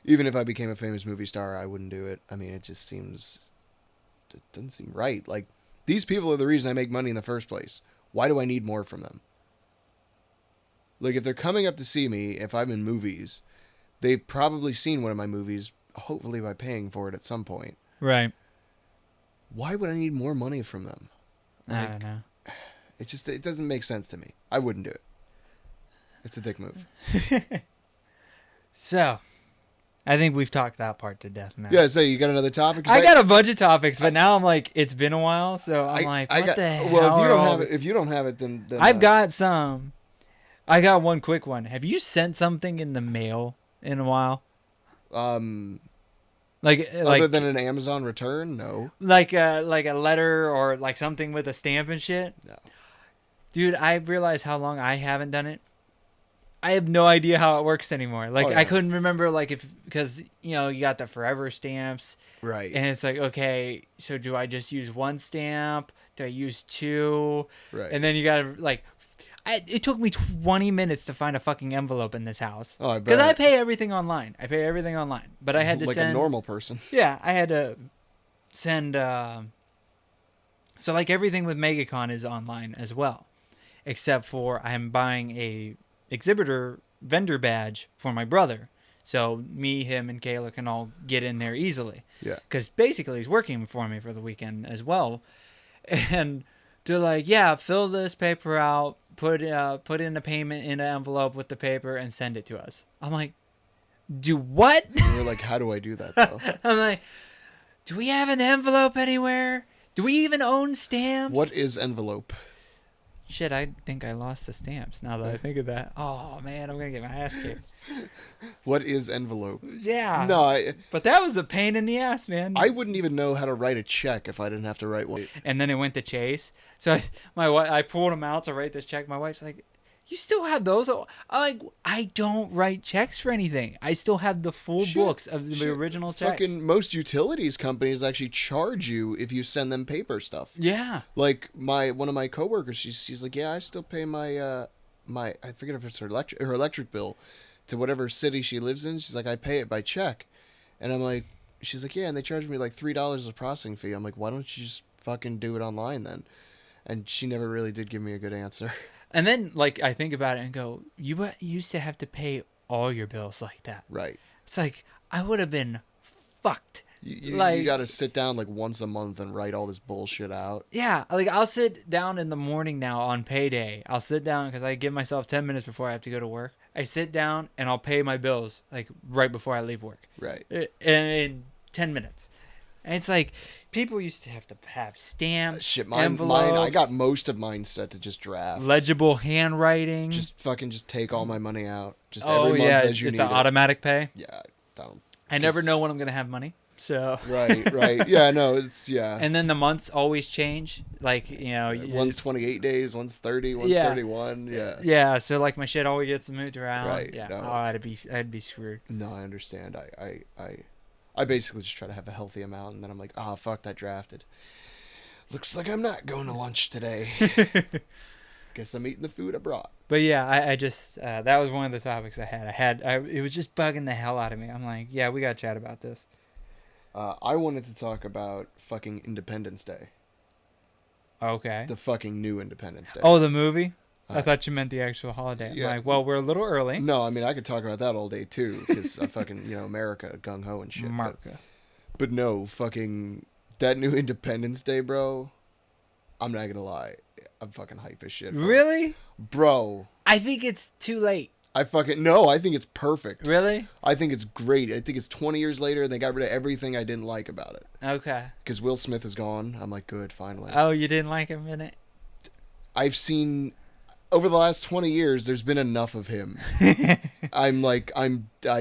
A: Even if I became a famous movie star, I wouldn't do it. I mean, it doesn't seem right. Like, these people are the reason I make money in the first place. Why do I need more from them? Like, if they're coming up to see me, if I'm in movies, they've probably seen one of my movies, hopefully by paying for it at some point.
B: Right.
A: Why would I need more money from them?
B: I don't know.
A: It doesn't make sense to me. I wouldn't do it. It's a dick move.
B: So, I think we've talked that part to death now.
A: Yeah, so you got another topic?
B: I got a bunch of topics, but now I'm like, it's been a while, so I'm like, what the hell?
A: Well, if you don't have it, then
B: I've got some. I got one quick one. Have you sent something in the mail in a while? Like
A: other than an Amazon return, no.
B: Like a letter or like something with a stamp and shit?
A: No.
B: Dude, I realized how long I haven't done it. I have no idea how it works anymore. Like, I couldn't remember, like, because you got the forever stamps.
A: Right.
B: And it's like, okay, so do I just use one stamp? Do I use 2?
A: Right.
B: And then you got to, like, it took me 20 minutes to find a fucking envelope in this house.
A: Oh, I bet.
B: Because I pay everything online. But I had to
A: send... Like a normal person.
B: Yeah, I had to send... So, like, everything with MegaCon is online as well. Except for I'm buying a exhibitor vendor badge for my brother. So me, him, and Kayla can all get in there easily.
A: Yeah.
B: Because basically he's working for me for the weekend as well. And they're like, yeah, fill this paper out, put in a payment in an envelope with the paper, and send it to us. I'm like, do what?
A: And you're like, how do I do that, though?
B: I'm like, do we have an envelope anywhere? Do we even own stamps?
A: What is envelope?
B: Shit, I think I lost the stamps now that I think of that. Oh, man, I'm going to get my ass kicked.
A: What is envelope?
B: Yeah.
A: No,
B: but that was a pain in the ass, man.
A: I wouldn't even know how to write a check if I didn't have to write one.
B: And then it went to Chase. So I pulled him out to write this check. My wife's like, You still have those? I don't write checks for anything. I still have the full books of the original checks.
A: Fucking most utilities companies actually charge you if you send them paper stuff.
B: Yeah.
A: Like one of my coworkers, she's like, yeah, I still pay my I forget if it's her electric bill to whatever city she lives in. She's like, I pay it by check, and I'm like, she's like, yeah, and they charge me like $3 as a processing fee. I'm like, why don't you just fucking do it online then? And she never really did give me a good answer.
B: And then, like, I think about it and go, you used to have to pay all your bills like that.
A: Right.
B: It's like, I would have been fucked.
A: You
B: Like,
A: got to sit down like once a month and write all this bullshit out.
B: yeah, like, I'll sit down in the morning now on payday. I'll sit down because I give myself 10 minutes before I have to go to work. I sit down and I'll pay my bills, like, right before I leave work.
A: Right.
B: In 10 minutes. And it's like, people used to have to have stamps,
A: Shit,
B: envelopes,
A: mine, I got most of mine set to just draft.
B: legible handwriting.
A: Just take all my money out. Just
B: oh,
A: every month
B: yeah,
A: as you
B: it's
A: need
B: an
A: it.
B: automatic pay.
A: Yeah, don't.
B: I never know when I'm going to have money. So
A: Right. Yeah, no, it's, yeah.
B: And then the months always change. Like,
A: One's 28 days, one's 30, one's 31. Yeah.
B: Yeah, so like my shit always gets moved around.
A: Right,
B: Yeah.
A: no.
B: Oh, I'd be screwed.
A: No, I understand. I basically just try to have a healthy amount, and then I'm like, fuck, that drafted. Looks like I'm not going to lunch today. Guess I'm eating the food I brought.
B: But yeah, I just that was one of the topics I had. It was just bugging the hell out of me. I'm like, yeah, we gotta chat about this.
A: I wanted to talk about fucking Independence Day.
B: Okay.
A: The fucking new Independence Day.
B: Oh, the movie? I thought you meant the actual holiday. I'm
A: yeah.
B: like, well, we're a little early.
A: No, I mean, I could talk about that all day, too, because I fucking, America, gung-ho and shit.
B: America.
A: But no, fucking, that new Independence Day, bro, I'm not gonna lie. I'm fucking hype as shit. Bro.
B: Really?
A: Bro.
B: I think it's too late.
A: I think it's perfect.
B: Really?
A: I think it's great. I think it's 20 years later and they got rid of everything I didn't like about it.
B: Okay.
A: Because Will Smith is gone. I'm like, good, finally.
B: Oh, you didn't like him in it?
A: I've seen, over the last 20 years, there's been enough of him. I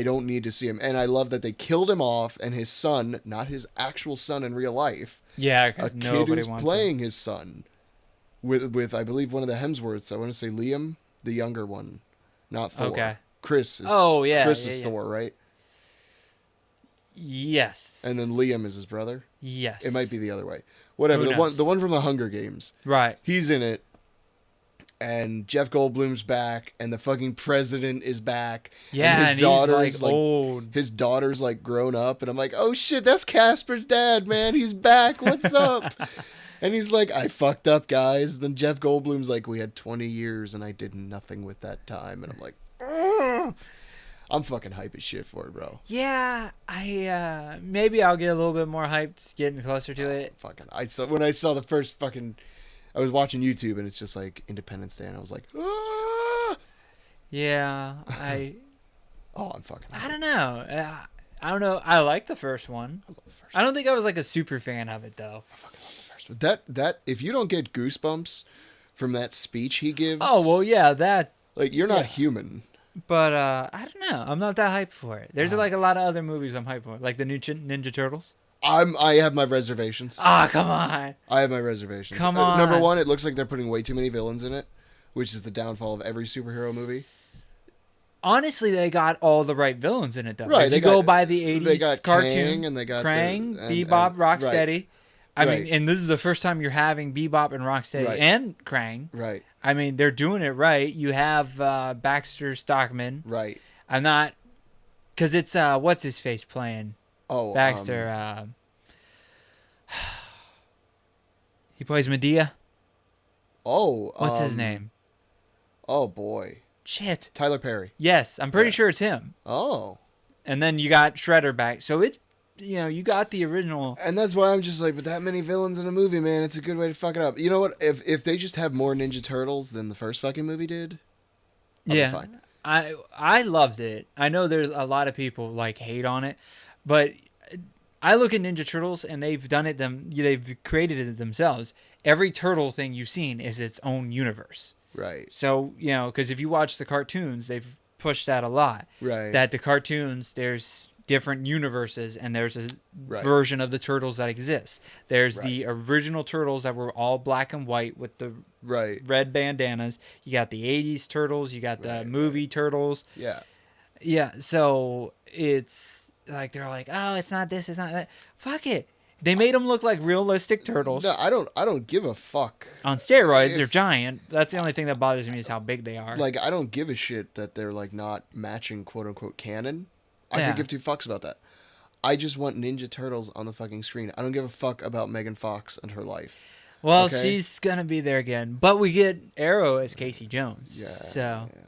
A: don't need to see him. And I love that they killed him off and his son, not his actual son in real life.
B: Yeah,
A: a
B: because
A: kid
B: nobody
A: who's
B: wants
A: playing his son with I believe one of the Hemsworths. I want to say Liam, the younger one. Not Thor.
B: Okay.
A: Chris is Chris is Thor, right?
B: Yes.
A: And then Liam is his brother?
B: Yes.
A: It might be the other way. Whatever. The one from the Hunger Games.
B: Right.
A: He's in it. And Jeff Goldblum's back and the fucking president is back.
B: Yeah,
A: and his daughter's
B: he's like old.
A: His daughter's like grown up and I'm like, "Oh shit, that's Casper's dad, man. He's back. What's up?" And he's like, "I fucked up, guys." Then Jeff Goldblum's like, "We had 20 years and I did nothing with that time." And I'm like, "Ugh." I'm fucking hype as shit for it, bro.
B: Yeah, I maybe I'll get a little bit more hyped getting closer to it.
A: Fucking, when I saw the first fucking, I was watching YouTube and it's just like Independence Day and I was like, "Ah!"
B: Yeah,
A: I'm fucking hyped.
B: I don't know. I don't know. I like the first one.
A: I love the first
B: I don't think I was like a super fan of it though.
A: I fucking love the first one. That if you don't get goosebumps from that speech he gives,
B: Oh well, yeah, that.
A: like you're not human.
B: But I don't know. I'm not that hyped for it. There's like a lot of other movies I'm hyped for, like the new Ninja Turtles.
A: I have my reservations.
B: Ah, come on.
A: I have my reservations.
B: Come on.
A: Number one, it looks like they're putting way too many villains in it, which is the downfall of every superhero movie.
B: Honestly, they got all the right villains in it, though.
A: Right,
B: If you go by the 80s
A: they got
B: cartoon,
A: Krang, and they got
B: Krang,
A: and
B: Bebop, Rocksteady.
A: Right.
B: I
A: Right.
B: mean, and this is the first time you're having Bebop and Rocksteady
A: Right.
B: and Krang.
A: Right,
B: I mean, they're doing it right. You have Baxter Stockman.
A: right.
B: I'm not, because it's what's his face playing
A: Oh,
B: Baxter. He plays Medea. What's his name?
A: Oh boy,
B: Shit.
A: Tyler Perry.
B: Yes, I'm pretty
A: Yeah.
B: sure it's him.
A: Oh,
B: And then you got Shredder back. So it's, you got the original.
A: and that's why I'm just like, with that many villains in a movie, man, it's a good way to fuck it up. You know what? If they just have more Ninja Turtles than the first fucking movie did, I'll be fine.
B: I loved it. I know there's a lot of people like hate on it, but I look at Ninja Turtles and they've done it they've created it themselves. Every turtle thing you've seen is its own universe.
A: Right.
B: So, because if you watch the cartoons, they've pushed that a lot.
A: Right.
B: That the cartoons, there's different universes, and there's a
A: Right.
B: version of the turtles that exists. There's
A: Right.
B: the original turtles that were all black and white with the
A: Right.
B: red bandanas. You got the 80s turtles, you got the
A: Right,
B: movie turtles.
A: Yeah.
B: Yeah, so it's like they're like, "Oh, it's not this, it's not that." Fuck it. They made them look like realistic turtles.
A: No, I don't give a fuck.
B: On steroids,
A: If-
B: they're giant. That's the only thing that bothers me is how big they are.
A: Like, I don't give a shit that they're like not matching quote unquote canon. I
B: Yeah.
A: could give two fucks about that. I just want Ninja Turtles on the fucking screen. I don't give a fuck about Megan Fox and her life.
B: Well,
A: okay.
B: she's gonna be there again, but we get Arrow as Casey Jones.
A: Yeah.
B: So
A: Yeah.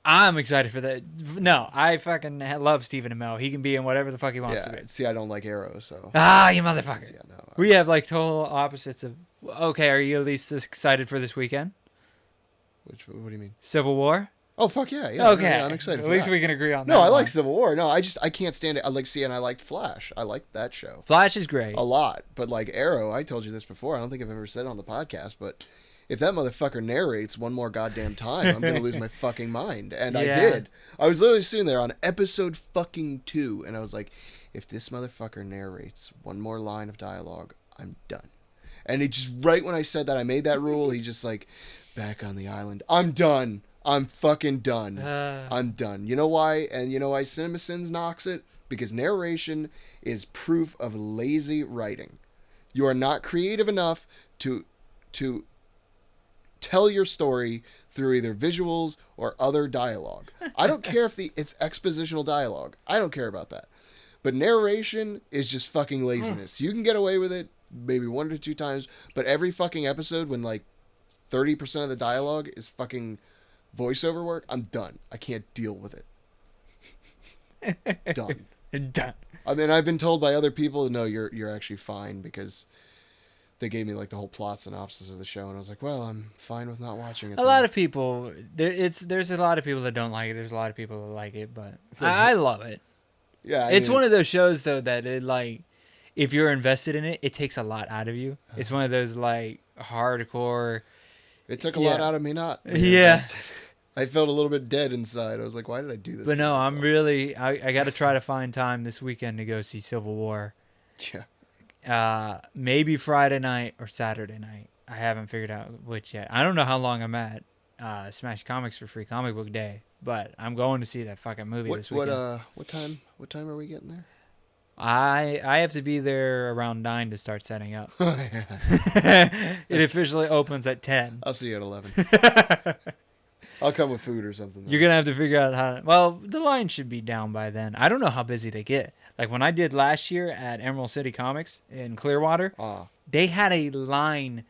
B: I'm excited for that. No, I fucking love Stephen Amell. He can be in whatever the fuck he wants to be.
A: Yeah. See, I don't like Arrow, so.
B: Ah, you motherfucker.
A: Yeah, no,
B: We have like total opposites of. Okay, are you at least excited for this weekend?
A: What do you mean?
B: Civil War.
A: Oh fuck yeah, yeah.
B: Okay,
A: Yeah, I'm excited.
B: At
A: for
B: least
A: that.
B: we can agree on that.
A: No, I like
B: one.
A: Civil War. No, I can't stand it. I like and I liked Flash. I liked that show
B: Flash is great.
A: a lot. But like Arrow, I told you this before. I don't think I've ever said it on the podcast, but if that motherfucker narrates one more goddamn time, I'm gonna lose my fucking mind. And I
B: Yeah.
A: did. I was literally sitting there on episode fucking 2, and I was like, if this motherfucker narrates one more line of dialogue, I'm done. And he just right when I said that, I made that rule. He just like, back on the island. I'm done. I'm fucking done. I'm done. You know why? And you know why CinemaSins knocks it? Because narration is proof of lazy writing. You are not creative enough to tell your story through either visuals or other dialogue. I don't care if it's expositional dialogue. I don't care about that. But narration is just fucking laziness. You can get away with it maybe 1 or 2 times, but every fucking episode when like 30% of the dialogue is fucking voiceover work, I'm done. I can't deal with it. Done.
B: Done.
A: I mean, I've been told by other people, no, you're actually fine, because they gave me like the whole plot synopsis of the show, and I was like, well, I'm fine with not watching it.
B: A lot of people, there's a lot of people that don't like it. There's a lot of people that like it, but
A: like-
B: I love it.
A: Yeah,
B: It's one of those shows though that it like, if you're invested in it, it takes a lot out of you. It's one of those like hardcore.
A: It took a lot
B: Yeah.
A: out of me not. being
B: Yeah.
A: invested. I felt a little bit dead inside. I was like, why did I do this?
B: But
A: to
B: no,
A: myself?
B: I'm really. I got to try to find time this weekend to go see Civil War.
A: Yeah.
B: Maybe Friday night or Saturday night. I haven't figured out which yet. I don't know how long I'm at Smash Comics for Free Comic Book Day, but I'm going to see that fucking movie this weekend.
A: What time are we getting there?
B: I have to be there around 9 to start setting up.
A: Oh, yeah.
B: It officially opens at 10.
A: I'll see you at 11. I'll come with food or something.
B: You're gonna have to figure out how. Well, the line should be down by then. I don't know how busy they get. Like when I did last year at Emerald City Comics in Clearwater, they had a line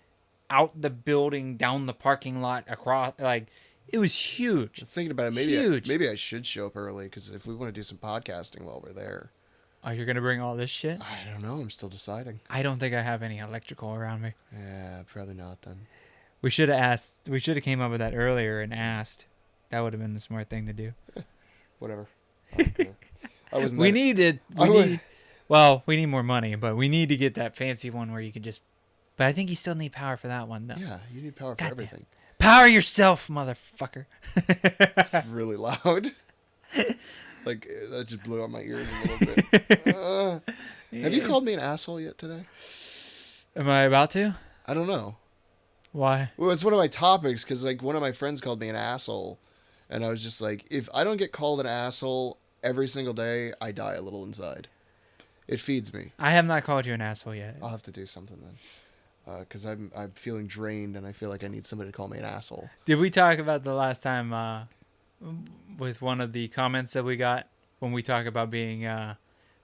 B: out the building, down the parking lot, across. Like it was huge.
A: Thinking about it,
B: Huge.
A: maybe I should show up early, because if we want to do some podcasting while we're there.
B: Oh, you're gonna bring all this shit?
A: I don't know. I'm still deciding.
B: I don't think I have any electrical around me.
A: Yeah, probably not then.
B: We should have asked. We should have came up with that earlier and asked. That would have been the smart thing to do.
A: Whatever. I don't care. I wasn't.
B: We
A: that-
B: need it.
A: I would-
B: Well, we need more money, but we need to get that fancy one where you can just. But I think you still need power for that one, though.
A: Yeah, you need power for
B: Goddamn.
A: everything.
B: Power yourself, motherfucker.
A: It's really loud. Like that just blew out my ears a little bit. Have you called me an asshole yet today?
B: Am I about to?
A: I don't know.
B: Why?
A: Well, it's one of my topics, because like one of my friends called me an asshole, and I was just like, if I don't get called an asshole every single day, I die a little inside. It feeds me.
B: I have not called you an asshole yet.
A: I'll have to do something then, because I'm feeling drained, and I feel like I need somebody to call me an asshole.
B: Did we talk about the last time with one of the comments that we got when we talk about being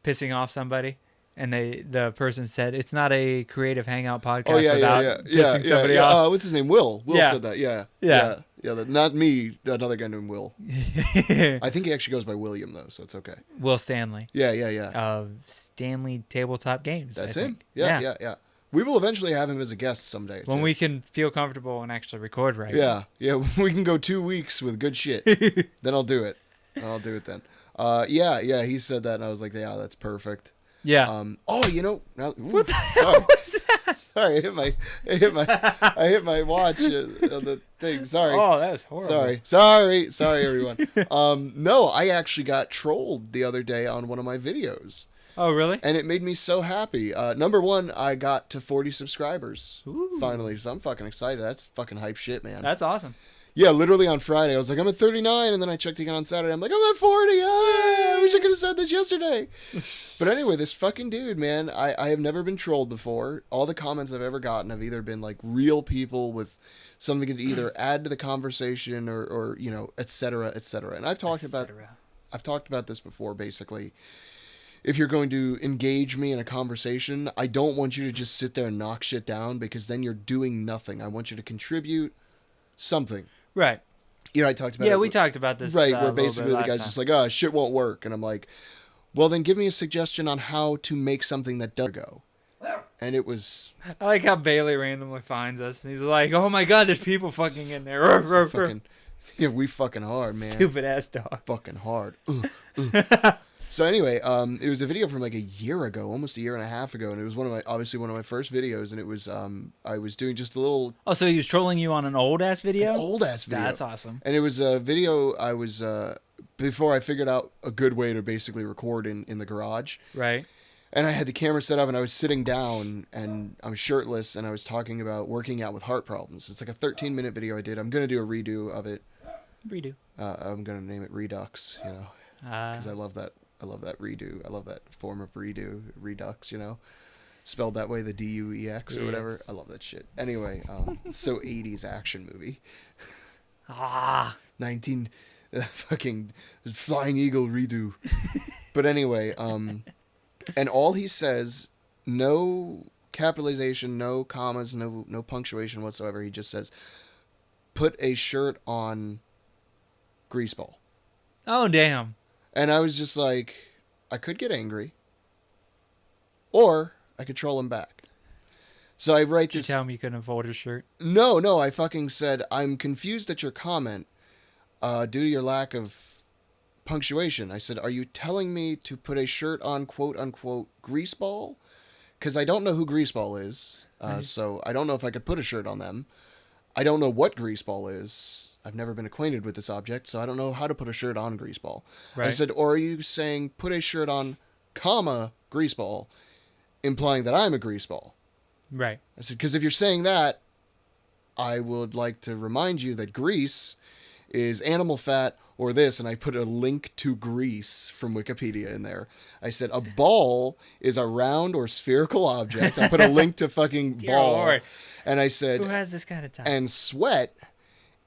B: pissing off somebody? And the person said it's not a creative hangout podcast without pissing somebody off.
A: What's his name? Will. Will
B: Yeah.
A: said that. Yeah.
B: Yeah.
A: Not me. Another guy named Will. I think he actually goes by William though, so it's okay.
B: Will Stanley
A: Yeah.
B: of Stanley Tabletop Games.
A: That's
B: I
A: him.
B: think.
A: Yeah. We will eventually have him as a guest someday.
B: When
A: too.
B: we can feel comfortable and actually record right.
A: Yeah. We can go 2 weeks with good shit. Then I'll do it. I'll do it then. He said that, and I was like, yeah, that's perfect.
B: Yeah.
A: Oh, you know, now,
B: What the
A: sorry.
B: hell was that?
A: Sorry, I hit my watch on the thing. Sorry.
B: Oh, that was horrible.
A: Sorry, everyone. No, I actually got trolled the other day on one of my videos.
B: Oh, really?
A: And it made me so happy. Number one, I got to 40 subscribers.
B: Ooh.
A: Finally, so I'm fucking excited. That's fucking hype shit, man.
B: That's awesome.
A: Yeah, literally on Friday, I was like, I'm at 39, and then I checked again on Saturday. I'm like, I'm at 40. I wish I could have said this yesterday. But anyway, this fucking dude, man, I have never been trolled before. All the comments I've ever gotten have either been like real people with something to either add to the conversation or you know, et cetera, et cetera. And I've talked about this before, basically. If you're going to engage me in a conversation, I don't want you to just sit there and knock shit down, because then you're doing nothing. I want you to contribute something.
B: Right.
A: You know, I talked about
B: Yeah, we talked about this.
A: Right, where basically the guy's just like, oh, shit won't work. And I'm like, well, then give me a suggestion on how to make something that does go. And it was...
B: I like how Bailey randomly finds us. And he's like, oh my god, there's people fucking in there.
A: Yeah, we fucking hard, man.
B: Stupid ass dog.
A: Fucking hard. So anyway, it was a video from like a year ago, almost a year and a half ago, and it was obviously one of my first videos, and it was I was doing just a little...
B: Oh, so he was trolling you on an old ass video?
A: Old ass video.
B: That's awesome.
A: And it was a video I was before I figured out a good way to basically record in the garage.
B: Right.
A: And I had the camera set up, and I was sitting down, and I'm shirtless, and I was talking about working out with heart problems. It's like a 13-minute video I did. I'm gonna do a redo of it.
B: Redo.
A: I'm gonna name it Redux, you know, because I love that. I love that redo. I love that form of redo, redux, you know, spelled that way, the D-U-E-X or whatever. I love that shit. Anyway, so 80s action movie. 19 fucking Flying Eagle redo. But anyway, and all he says, no capitalization, no commas, no punctuation whatsoever. He just says, put a shirt on Greaseball.
B: Oh, damn.
A: And I was just like, I could get angry, or I could troll him back. So I write this...
B: Did you tell him you couldn't afford his shirt?
A: No, I fucking said, I'm confused at your comment due to your lack of punctuation. I said, are you telling me to put a shirt on quote-unquote Greaseball? Because I don't know who Greaseball is, so I don't know if I could put a shirt on them. I don't know what Greaseball is. I've never been acquainted with this object, so I don't know how to put a shirt on Greaseball. Right. I said, or are you saying put a shirt on, comma, Greaseball, implying that I'm a Greaseball?
B: Right.
A: I said, because if you're saying that, I would like to remind you that grease is animal fat or this, and I put a link to grease from Wikipedia in there. I said, a ball is a round or spherical object. I put a link to fucking ball.
B: Lord.
A: And I said...
B: Who has this kind of time?
A: And sweat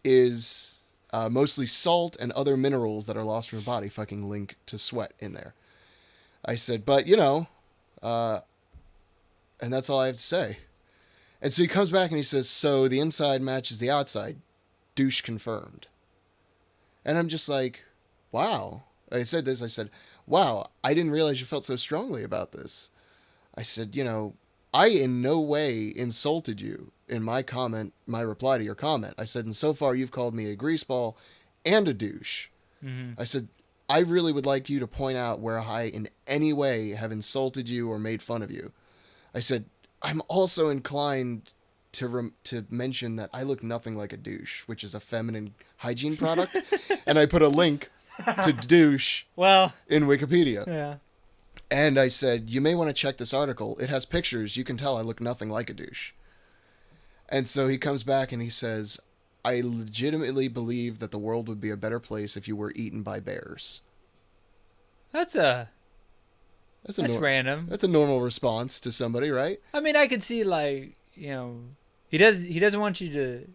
A: is mostly salt and other minerals that are lost from your body. Fucking link to sweat in there. I said, but, you know... and that's all I have to say. And so he comes back and he says, so the inside matches the outside. Douche confirmed. And I'm just like, wow. I said this. I said, wow, I didn't realize you felt so strongly about this. I said, you know, I in no way insulted you in my comment, my reply to your comment. I said, and so far you've called me a greaseball and a douche. Mm-hmm. I said, I really would like you to point out where I in any way have insulted you or made fun of you. I said, I'm also inclined to mention that I look nothing like a douche, which is a feminine hygiene product. And I put a link to douche in Wikipedia.
B: Yeah.
A: And I said, you may want to check this article. It has pictures. You can tell I look nothing like a douche. And so he comes back and he says, I legitimately believe that the world would be a better place if you were eaten by bears.
B: That's random.
A: That's a normal response to somebody, right?
B: I mean, I could see, like, you know, he doesn't want you to...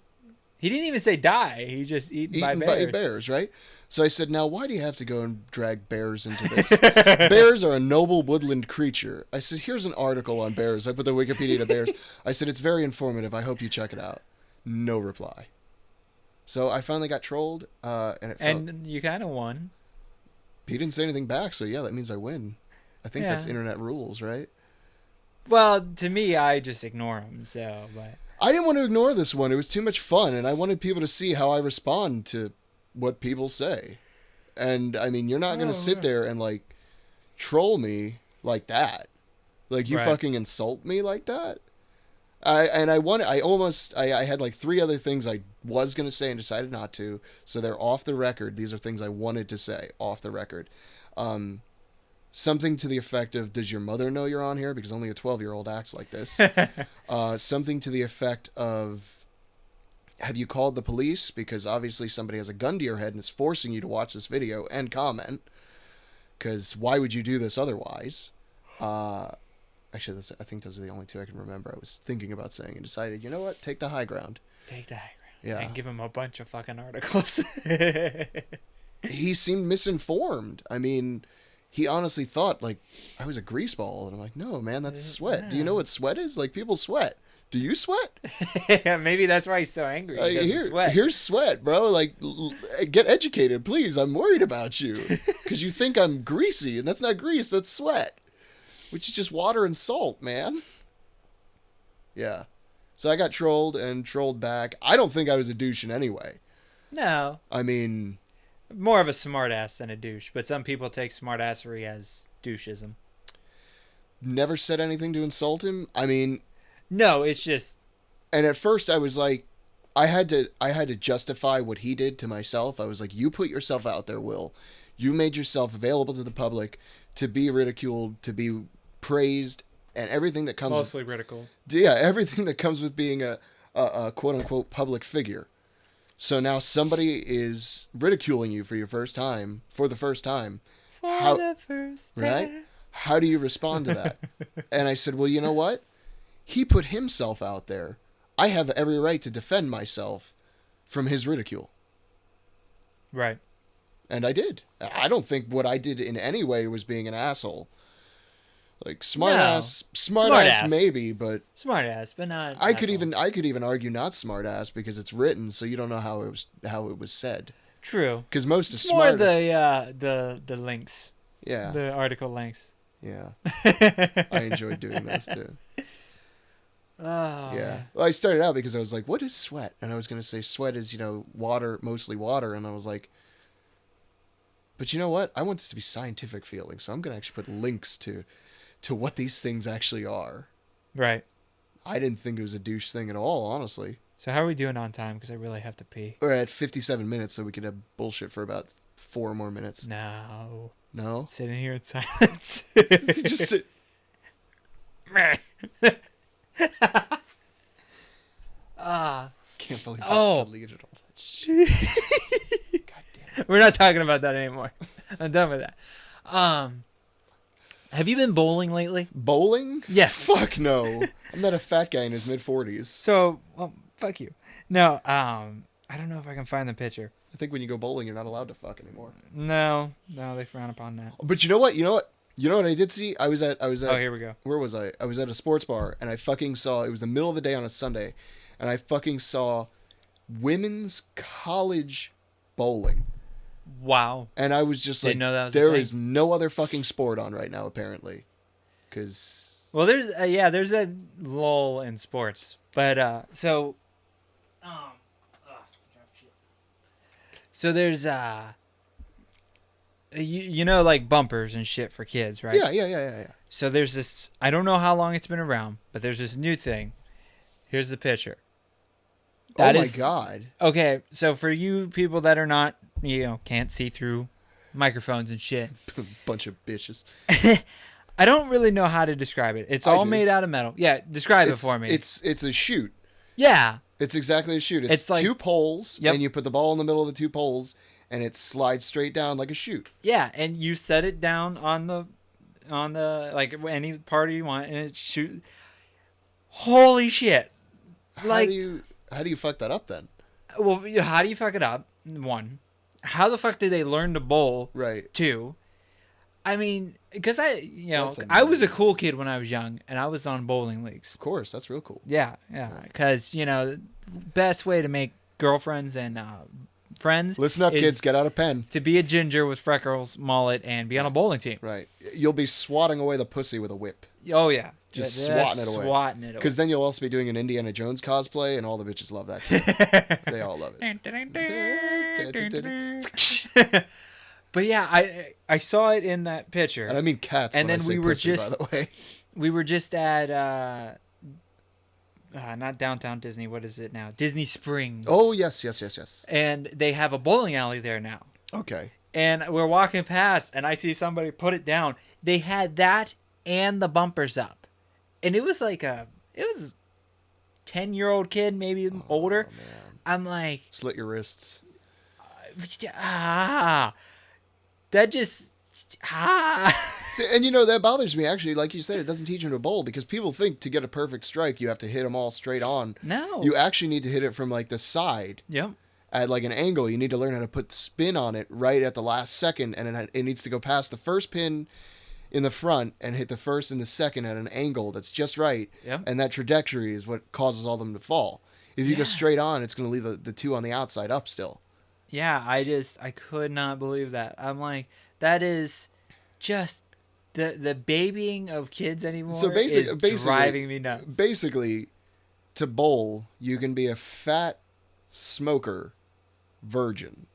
B: He didn't even say die. He just eaten by
A: bears, right? So I said, now why do you have to go and drag bears into this? Bears are a noble woodland creature. I said, here's an article on bears. I put the Wikipedia to bears. I said, it's very informative. I hope you check it out. No reply. So I finally got trolled, and
B: you kind of won.
A: He didn't say anything back, so yeah, that means I win. I think that's internet rules, right?
B: Well, to me, I just ignore them, so, but...
A: I didn't want to ignore this one. It was too much fun, and I wanted people to see how I respond to what people say. And, I mean, you're not going to sit there and, like, troll me like that. Like, you fucking insult me like that? I had like 3 other things I was going to say and decided not to. So they're off the record. These are things I wanted to say off the record. Something to the effect of, does your mother know you're on here? Because only a 12-year-old acts like this. Something to the effect of, have you called the police? Because obviously somebody has a gun to your head and is forcing you to watch this video and comment. Because why would you do this otherwise? Actually, I think those are the only 2 I can remember. I was thinking about saying and decided, you know what? Take the high ground.
B: Take the high ground.
A: Yeah.
B: And give him a bunch of fucking articles.
A: He seemed misinformed. I mean, he honestly thought, like, I was a grease ball. And I'm like, no, man, that's sweat. Do you know what sweat is? Like, people sweat. Do you sweat?
B: Yeah, maybe that's why he's so angry. He doesn't sweat.
A: Here's sweat, bro. Like, get educated, please. I'm worried about you. Because you think I'm greasy, and that's not grease, that's sweat. Which is just water and salt, man. Yeah. So I got trolled and trolled back. I don't think I was a douche in any way.
B: No.
A: I mean...
B: more of a smartass than a douche, but some people take smartassery as doucheism.
A: Never said anything to insult him. I mean...
B: no, it's just...
A: and at first I was like... I had to justify what he did to myself. I was like, you put yourself out there, Will. You made yourself available to the public to be ridiculed, to be praised, and everything that comes...
B: mostly ridiculed.
A: Yeah, everything that comes with being a quote-unquote public figure. So now somebody is ridiculing you for the first time. Right? How do you respond to that? And I said, well, you know what? He put himself out there. I have every right to defend myself from his ridicule.
B: Right.
A: And I did. I don't think what I did in any way was being an asshole. Like smartass maybe, but
B: smartass, but not.
A: I could even argue not smartass because it's written, so you don't know how it was said.
B: True.
A: Because most of
B: more the links.
A: Yeah.
B: The article links.
A: Yeah. I enjoyed doing those too.
B: Oh.
A: Yeah. Well, I started out because I was like, "What is sweat?" And I was gonna say sweat is water, mostly water, and I was like, but you know what? I want this to be scientific feeling, so I'm gonna actually put links to what these things actually are.
B: Right.
A: I didn't think it was a douche thing at all, honestly.
B: So how are we doing on time? Because I really have to pee.
A: We're at 57 minutes, so we could have bullshit for about 4 more minutes.
B: No.
A: No?
B: Sitting here in silence.
A: Just sit. Can't believe I deleted all that shit. God damn it.
B: We're not talking about that anymore. I'm done with that. Have you been bowling lately?
A: Bowling?
B: Yes.
A: Fuck no. I'm not a fat guy in his mid-40s.
B: So, well, fuck you. No, I don't know if I can find the picture.
A: I think when you go bowling, you're not allowed to fuck anymore.
B: No, they frown upon that.
A: But you know what? You know what I did see? I was at.
B: Oh, here we go.
A: Where was I? I was at a sports bar, and I fucking saw. It was the middle of the day on a Sunday, and I fucking saw women's college bowling.
B: Wow.
A: And I was just like,
B: know that was
A: there is no other fucking sport on right now, apparently. Because...
B: well, there's a lull in sports. But, so there's, like bumpers and shit for kids, right?
A: Yeah.
B: So there's this, I don't know how long it's been around, but there's this new thing. Here's the picture.
A: Oh my God.
B: Okay, so for you people that are not, can't see through microphones and shit.
A: Bunch of bitches.
B: I don't really know how to describe it. It's all made out of metal. Yeah, describe it for me.
A: It's a chute.
B: Yeah.
A: It's exactly a chute. It's like 2 poles, and you put the ball in the middle of the 2 poles, and it slides straight down like a chute.
B: Yeah, and you set it down on the like any part you want, and it shoot. Holy shit!
A: How do you fuck that up then?
B: Well, how do you fuck it up? 1, how the fuck did they learn to bowl?
A: Right.
B: 2, I mean, because I was a cool kid when I was young, and I was on bowling leagues.
A: Of course, that's real cool.
B: Yeah, because best way to make girlfriends and friends.
A: Listen up, kids, get out a pen.
B: To be a ginger with freckles, mullet, and be on a bowling team.
A: Right. You'll be swatting away the pussy with a whip.
B: Oh yeah.
A: Just swatting it away. Because then you'll also be doing an Indiana Jones cosplay, and all the bitches love that too. They all love it.
B: But yeah, I saw it in that picture.
A: And I mean cats.
B: And then we were
A: pussy, by the way.
B: We were just at not downtown Disney. What is it now? Disney Springs.
A: Oh, yes.
B: And they have a bowling alley there now.
A: Okay.
B: And we're walking past, and I see somebody put it down. They had that and the bumpers up, and it was like it was 10-year-old kid, maybe older.
A: Man.
B: I'm like,
A: Slit your wrists.
B: that just
A: See, and that bothers me actually. Like you said, it doesn't teach him to bowl because people think to get a perfect strike you have to hit them all straight on.
B: No.
A: You actually need to hit it from like the side.
B: Yep.
A: At like an angle. You need to learn how to put spin on it right at the last second, and it needs to go past the first pin in the front and hit the first and the second at an angle that's just right.
B: Yep.
A: And that trajectory is what causes all of them to fall. If you go straight on, it's going to leave the two on the outside up still.
B: Yeah, I could not believe that. I'm like, that is just the babying of kids anymore.
A: So basically,
B: driving me nuts.
A: Basically, to bowl, you can be a fat smoker virgin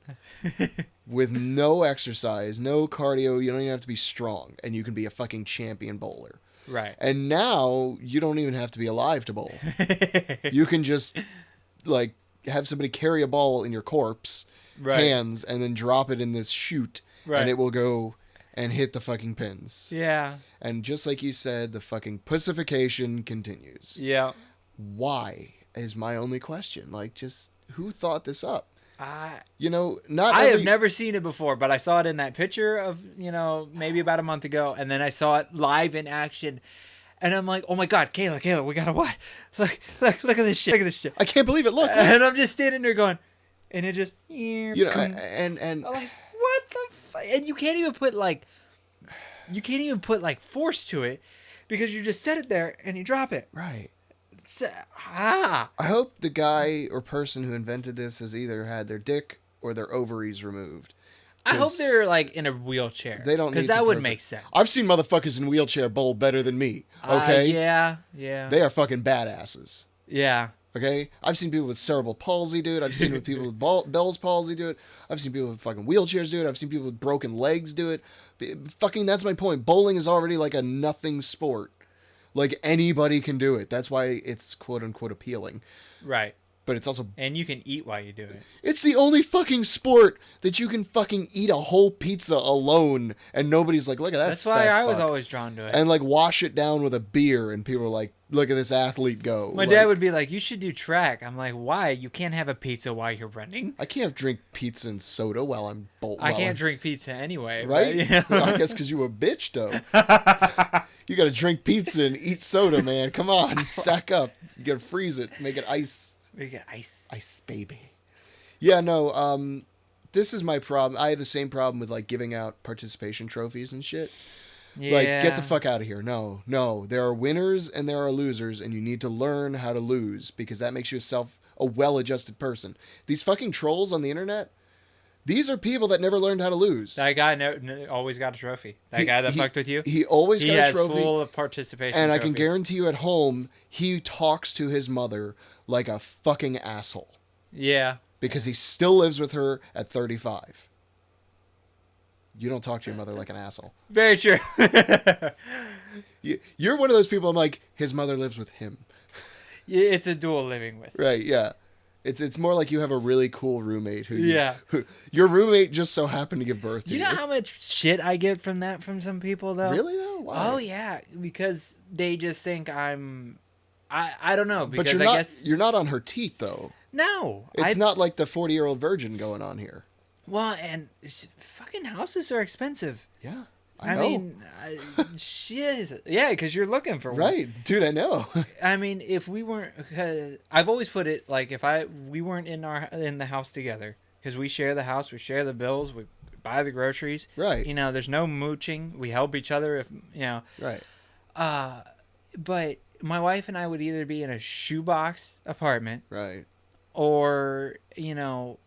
A: with no exercise, no cardio. You don't even have to be strong, and you can be a fucking champion bowler.
B: Right.
A: And now you don't even have to be alive to bowl. You can just like have somebody carry a ball in your corpse hands and then drop it in this chute, and it will go and hit the fucking pins.
B: Yeah.
A: And just like you said, the fucking pussification continues.
B: Yeah.
A: Why is my only question. Like, just who thought this up?
B: I
A: Have
B: never seen it before, but I saw it in that picture of, maybe about a month ago, and then I saw it live in action, and I'm like, oh my God, Kayla, we gotta watch. Look at this shit.
A: I can't believe it. Look.
B: And I'm just standing there going, and it just,
A: and
B: I'm like, what the fuck? And you can't even put like force to it, because you just set it there and you drop it.
A: Right.
B: I
A: hope the guy or person who invented this has either had their dick or their ovaries removed.
B: I hope they're like in a wheelchair.
A: They don't need to,
B: because that would make sense.
A: I've seen motherfuckers in wheel bowl better than me. Okay.
B: Yeah.
A: They are fucking badasses.
B: Yeah.
A: Okay. I've seen people with cerebral palsy do it. I've seen people with Bell's palsy do it. I've seen people with fucking wheelchairs do it. I've seen people with broken legs do it. Fucking, that's my point. Bowling is already like a nothing sport. Like, anybody can do it. That's why it's quote-unquote appealing.
B: Right.
A: But it's also...
B: And you can eat while you do it.
A: It's the only fucking sport that you can fucking eat a whole pizza alone, and nobody's like, look at that.
B: That's why I was always drawn to it.
A: And, like, wash it down with a beer, and people are like, look at this athlete go.
B: My dad would be like, you should do track. I'm like, why? You can't have a pizza while you're running.
A: I can't drink pizza and soda while I'm...
B: I can't drink pizza anyway.
A: Right? I guess because you a bitch, though. You gotta drink pizza and eat soda, man. Come on, sack up. You gotta freeze it, make it ice.
B: Make it ice.
A: Ice, baby. Yeah, no, this is my problem. I have the same problem with, like, giving out participation trophies and shit. Yeah. Like, get the fuck out of here. No. There are winners and there are losers, and you need to learn how to lose, because that makes you a well-adjusted person. These fucking trolls on the internet, these are people that never learned how to lose.
B: That guy always got a trophy. Guy that fucked with you?
A: He always got a trophy.
B: He has full of participation
A: and
B: trophies.
A: I can guarantee you at home, he talks to his mother like a fucking asshole.
B: Yeah.
A: Because he still lives with her at 35. You don't talk to your mother like an asshole.
B: Very true.
A: You're one of those people I'm like, his mother lives with him.
B: Yeah, it's a dual living with.
A: Right, yeah. It's more like you have a really cool roommate who your roommate just so happened to give birth to you.
B: You know how much shit I get from some people though?
A: Really though? Why?
B: Oh yeah, because they just think I don't know, because
A: but
B: I guess
A: you're not on her teat though.
B: No.
A: It's not like the 40-year-old virgin going on here.
B: Well, and fucking houses are expensive.
A: Yeah.
B: I mean, shit. Yeah, because you're looking for one.
A: Right. Dude, I know.
B: I mean, if we weren't... I've always put it, like, we weren't in the house together, because we share the house, we share the bills, we buy the groceries.
A: Right.
B: There's no mooching. We help each other if,
A: Right.
B: But my wife and I would either be in a shoebox apartment.
A: Right.
B: Or,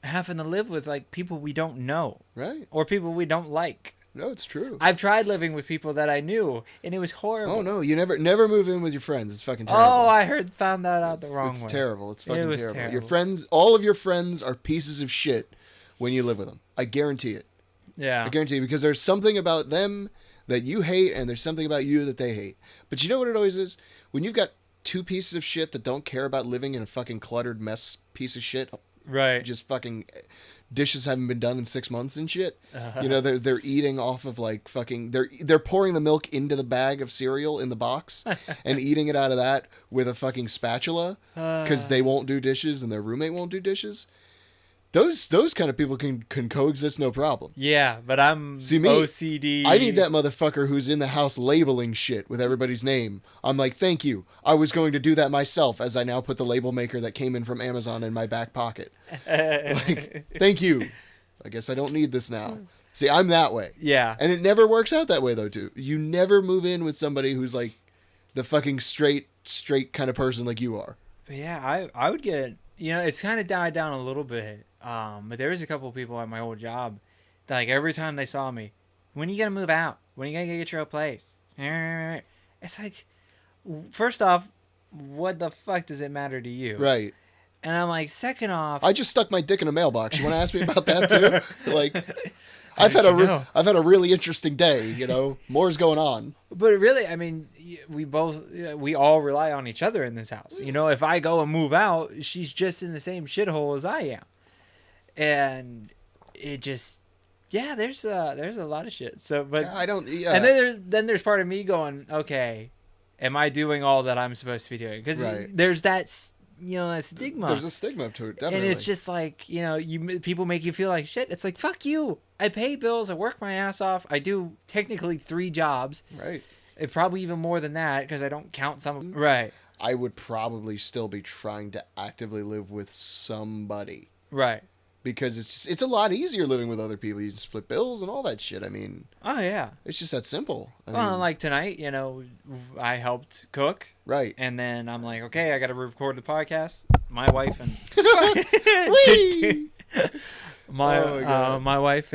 B: having to live with, like, people we don't know.
A: Right.
B: Or people we don't like.
A: No, it's true.
B: I've tried living with people that I knew, and it was horrible.
A: Oh, no. You never move in with your friends. It's fucking terrible.
B: Oh, I found that out the wrong way.
A: It's terrible. It's fucking terrible.
B: Terrible.
A: Your friends, all of your friends are pieces of shit when you live with them. I guarantee it.
B: Yeah.
A: I guarantee it, because there's something about them that you hate, and there's something about you that they hate. But you know what it always is? When you've got two pieces of shit that don't care about living in a fucking cluttered mess piece of shit.
B: Right.
A: Just fucking dishes haven't been done in 6 months and shit. You know, they're eating off of like fucking they're pouring the milk into the bag of cereal in the box and eating it out of that with a fucking spatula because they won't do dishes and their roommate won't do dishes. Those kind of people can coexist no problem.
B: Yeah, but I'm
A: See me,
B: OCD.
A: I need that motherfucker who's in the house labeling shit with everybody's name. I'm like, thank you. I was going to do that myself as I now put the label maker that came in from Amazon in my back pocket. Like, thank you. I guess I don't need this now. See, I'm that way.
B: Yeah.
A: And it never works out that way, though, too. You never move in with somebody who's like the fucking straight kind of person like you are.
B: But yeah, I would get, it's kind of died down a little bit. But there was a couple of people at my old job that, like, every time they saw me, when are you going to move out? When are you going to get your own place? It's like, first off, what the fuck does it matter to you?
A: Right.
B: And I'm like, second off,
A: I just stuck my dick in a mailbox. You want to ask me about that too? Like, I've had a really interesting day. More's going on.
B: But really, I mean, we all rely on each other in this house. If I go and move out, she's just in the same shithole as I am, and it just, there's a lot of shit. So, but
A: I don't. Yeah.
B: And then there's part of me going, okay, am I doing all that I'm supposed to be doing? Because there's that stigma.
A: There's a stigma to it, definitely.
B: And it's just like, people make you feel like shit. It's like, fuck you. I pay bills. I work my ass off. I do technically 3 jobs.
A: Right.
B: Probably even more than that because I don't count some. Right.
A: I would probably still be trying to actively live with somebody.
B: Right.
A: Because it's a lot easier living with other people. You can split bills and all that shit. I mean.
B: Oh, yeah.
A: It's just that simple.
B: Like tonight, I helped cook.
A: Right.
B: And then I'm like, okay, I got to record the podcast. My wife and... my wife and...
A: My wife.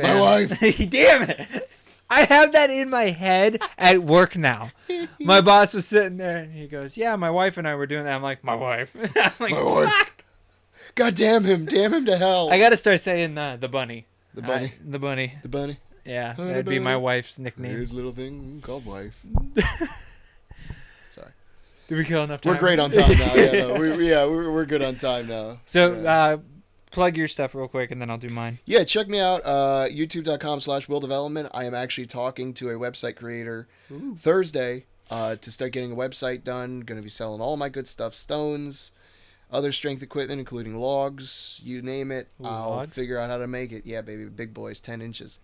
B: Damn it. I have that in my head at work now. My boss was sitting there and he goes, yeah, my wife and I were doing that. I'm like, my wife. I'm like,
A: my wife. God damn him to hell.
B: I got to start saying the bunny.
A: The bunny.
B: The bunny.
A: The bunny.
B: Yeah, that'd be my wife's nickname.
A: His little thing called wife. Sorry.
B: Did we kill enough time?
A: We're great on time now. We're good on time now.
B: So, plug your stuff real quick, and then I'll do mine.
A: Yeah, check me out. YouTube.com/willdevelopment. I am actually talking to a website creator Thursday to start getting a website done. Going to be selling all my good stuff, stones, other strength equipment, including logs, you name it. I'll figure out how to make it. Yeah, baby, big boys, 10 inches.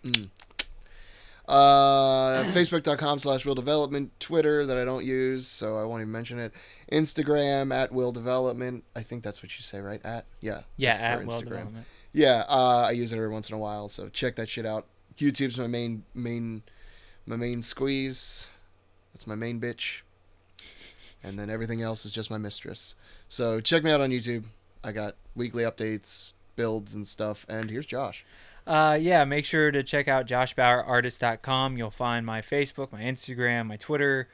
A: Facebook.com/willdevelopment, Twitter that I don't use, so I won't even mention it. Instagram @willdevelopment. I think that's what you say, right? At
B: @willdevelopment.
A: Yeah, I use it every once in a while, so check that shit out. YouTube's my main squeeze. That's my main bitch, and then everything else is just my mistress. So check me out on YouTube. I got weekly updates, builds, and stuff. And here's Josh.
B: Make sure to check out joshbauerartist.com. You'll find my Facebook, my Instagram, my Twitter,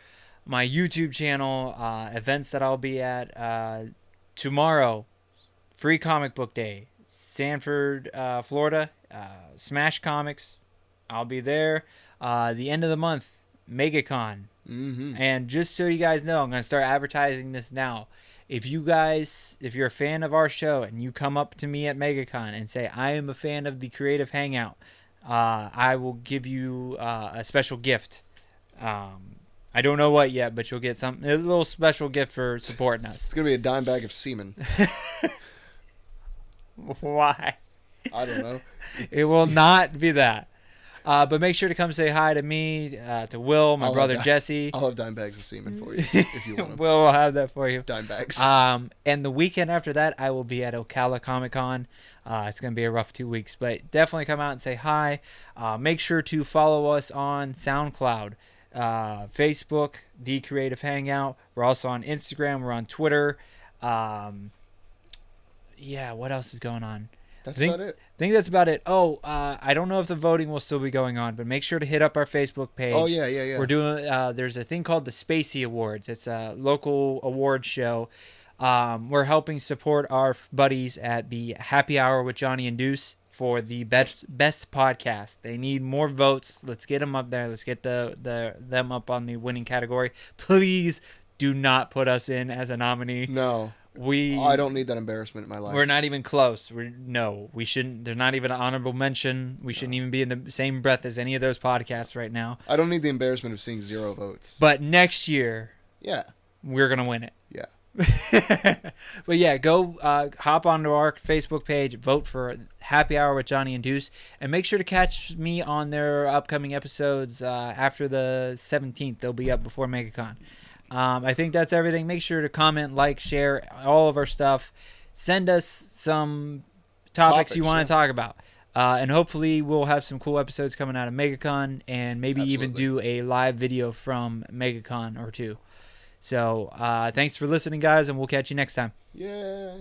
B: my YouTube channel, events that I'll be at. Tomorrow, Free Comic Book Day, Sanford, Florida, Smash Comics. I'll be there. The end of the month, MegaCon.
A: Mm-hmm.
B: And just so you guys know, I'm going to start advertising this now. If you're a fan of our show and you come up to me at MegaCon and say, I am a fan of the Creative Hangout, I will give you a special gift. I don't know what yet, but you'll get a little special gift for supporting us.
A: It's going to be a dime bag of semen.
B: Why?
A: I don't know.
B: It will not be that. But make sure to come say hi to me, to Will, my brother Jesse.
A: I'll have dime bags of semen for you if you want them.
B: Will have that for you.
A: Dime bags.
B: And the weekend after that, I will be at Ocala Comic Con. It's going to be a rough 2 weeks, but definitely come out and say hi. Make sure to follow us on SoundCloud, Facebook, The Creative Hangout. We're also on Instagram. We're on Twitter. What else is going on?
A: That's about it.
B: I think that's about it. I don't know if the voting will still be going on, but make sure to hit up our Facebook page.
A: Oh, yeah.
B: We're doing, there's a thing called the Spacey Awards. It's a local award show. We're helping support our buddies at the Happy Hour with Johnny and Deuce for the best podcast. They need more votes. Let's get them up there. Let's get them up on the winning category. Please do not put us in as a nominee.
A: No. I don't need that embarrassment in my life.
B: We're not even close. We shouldn't. There's not even an honorable mention. We shouldn't even be in the same breath as any of those podcasts right now.
A: I don't need the embarrassment of seeing 0 votes.
B: But next year,
A: yeah,
B: we're gonna win it.
A: Yeah.
B: But yeah, go hop onto our Facebook page, vote for Happy Hour with Johnny and Deuce, and make sure to catch me on their upcoming episodes after the 17th. They'll be up before MegaCon. I think that's everything. Make sure to comment, like, share all of our stuff. Send us some topics you want to talk about. And hopefully we'll have some cool episodes coming out of MegaCon, and maybe even do a live video from MegaCon or two. So thanks for listening, guys, and we'll catch you next time.
A: Yeah.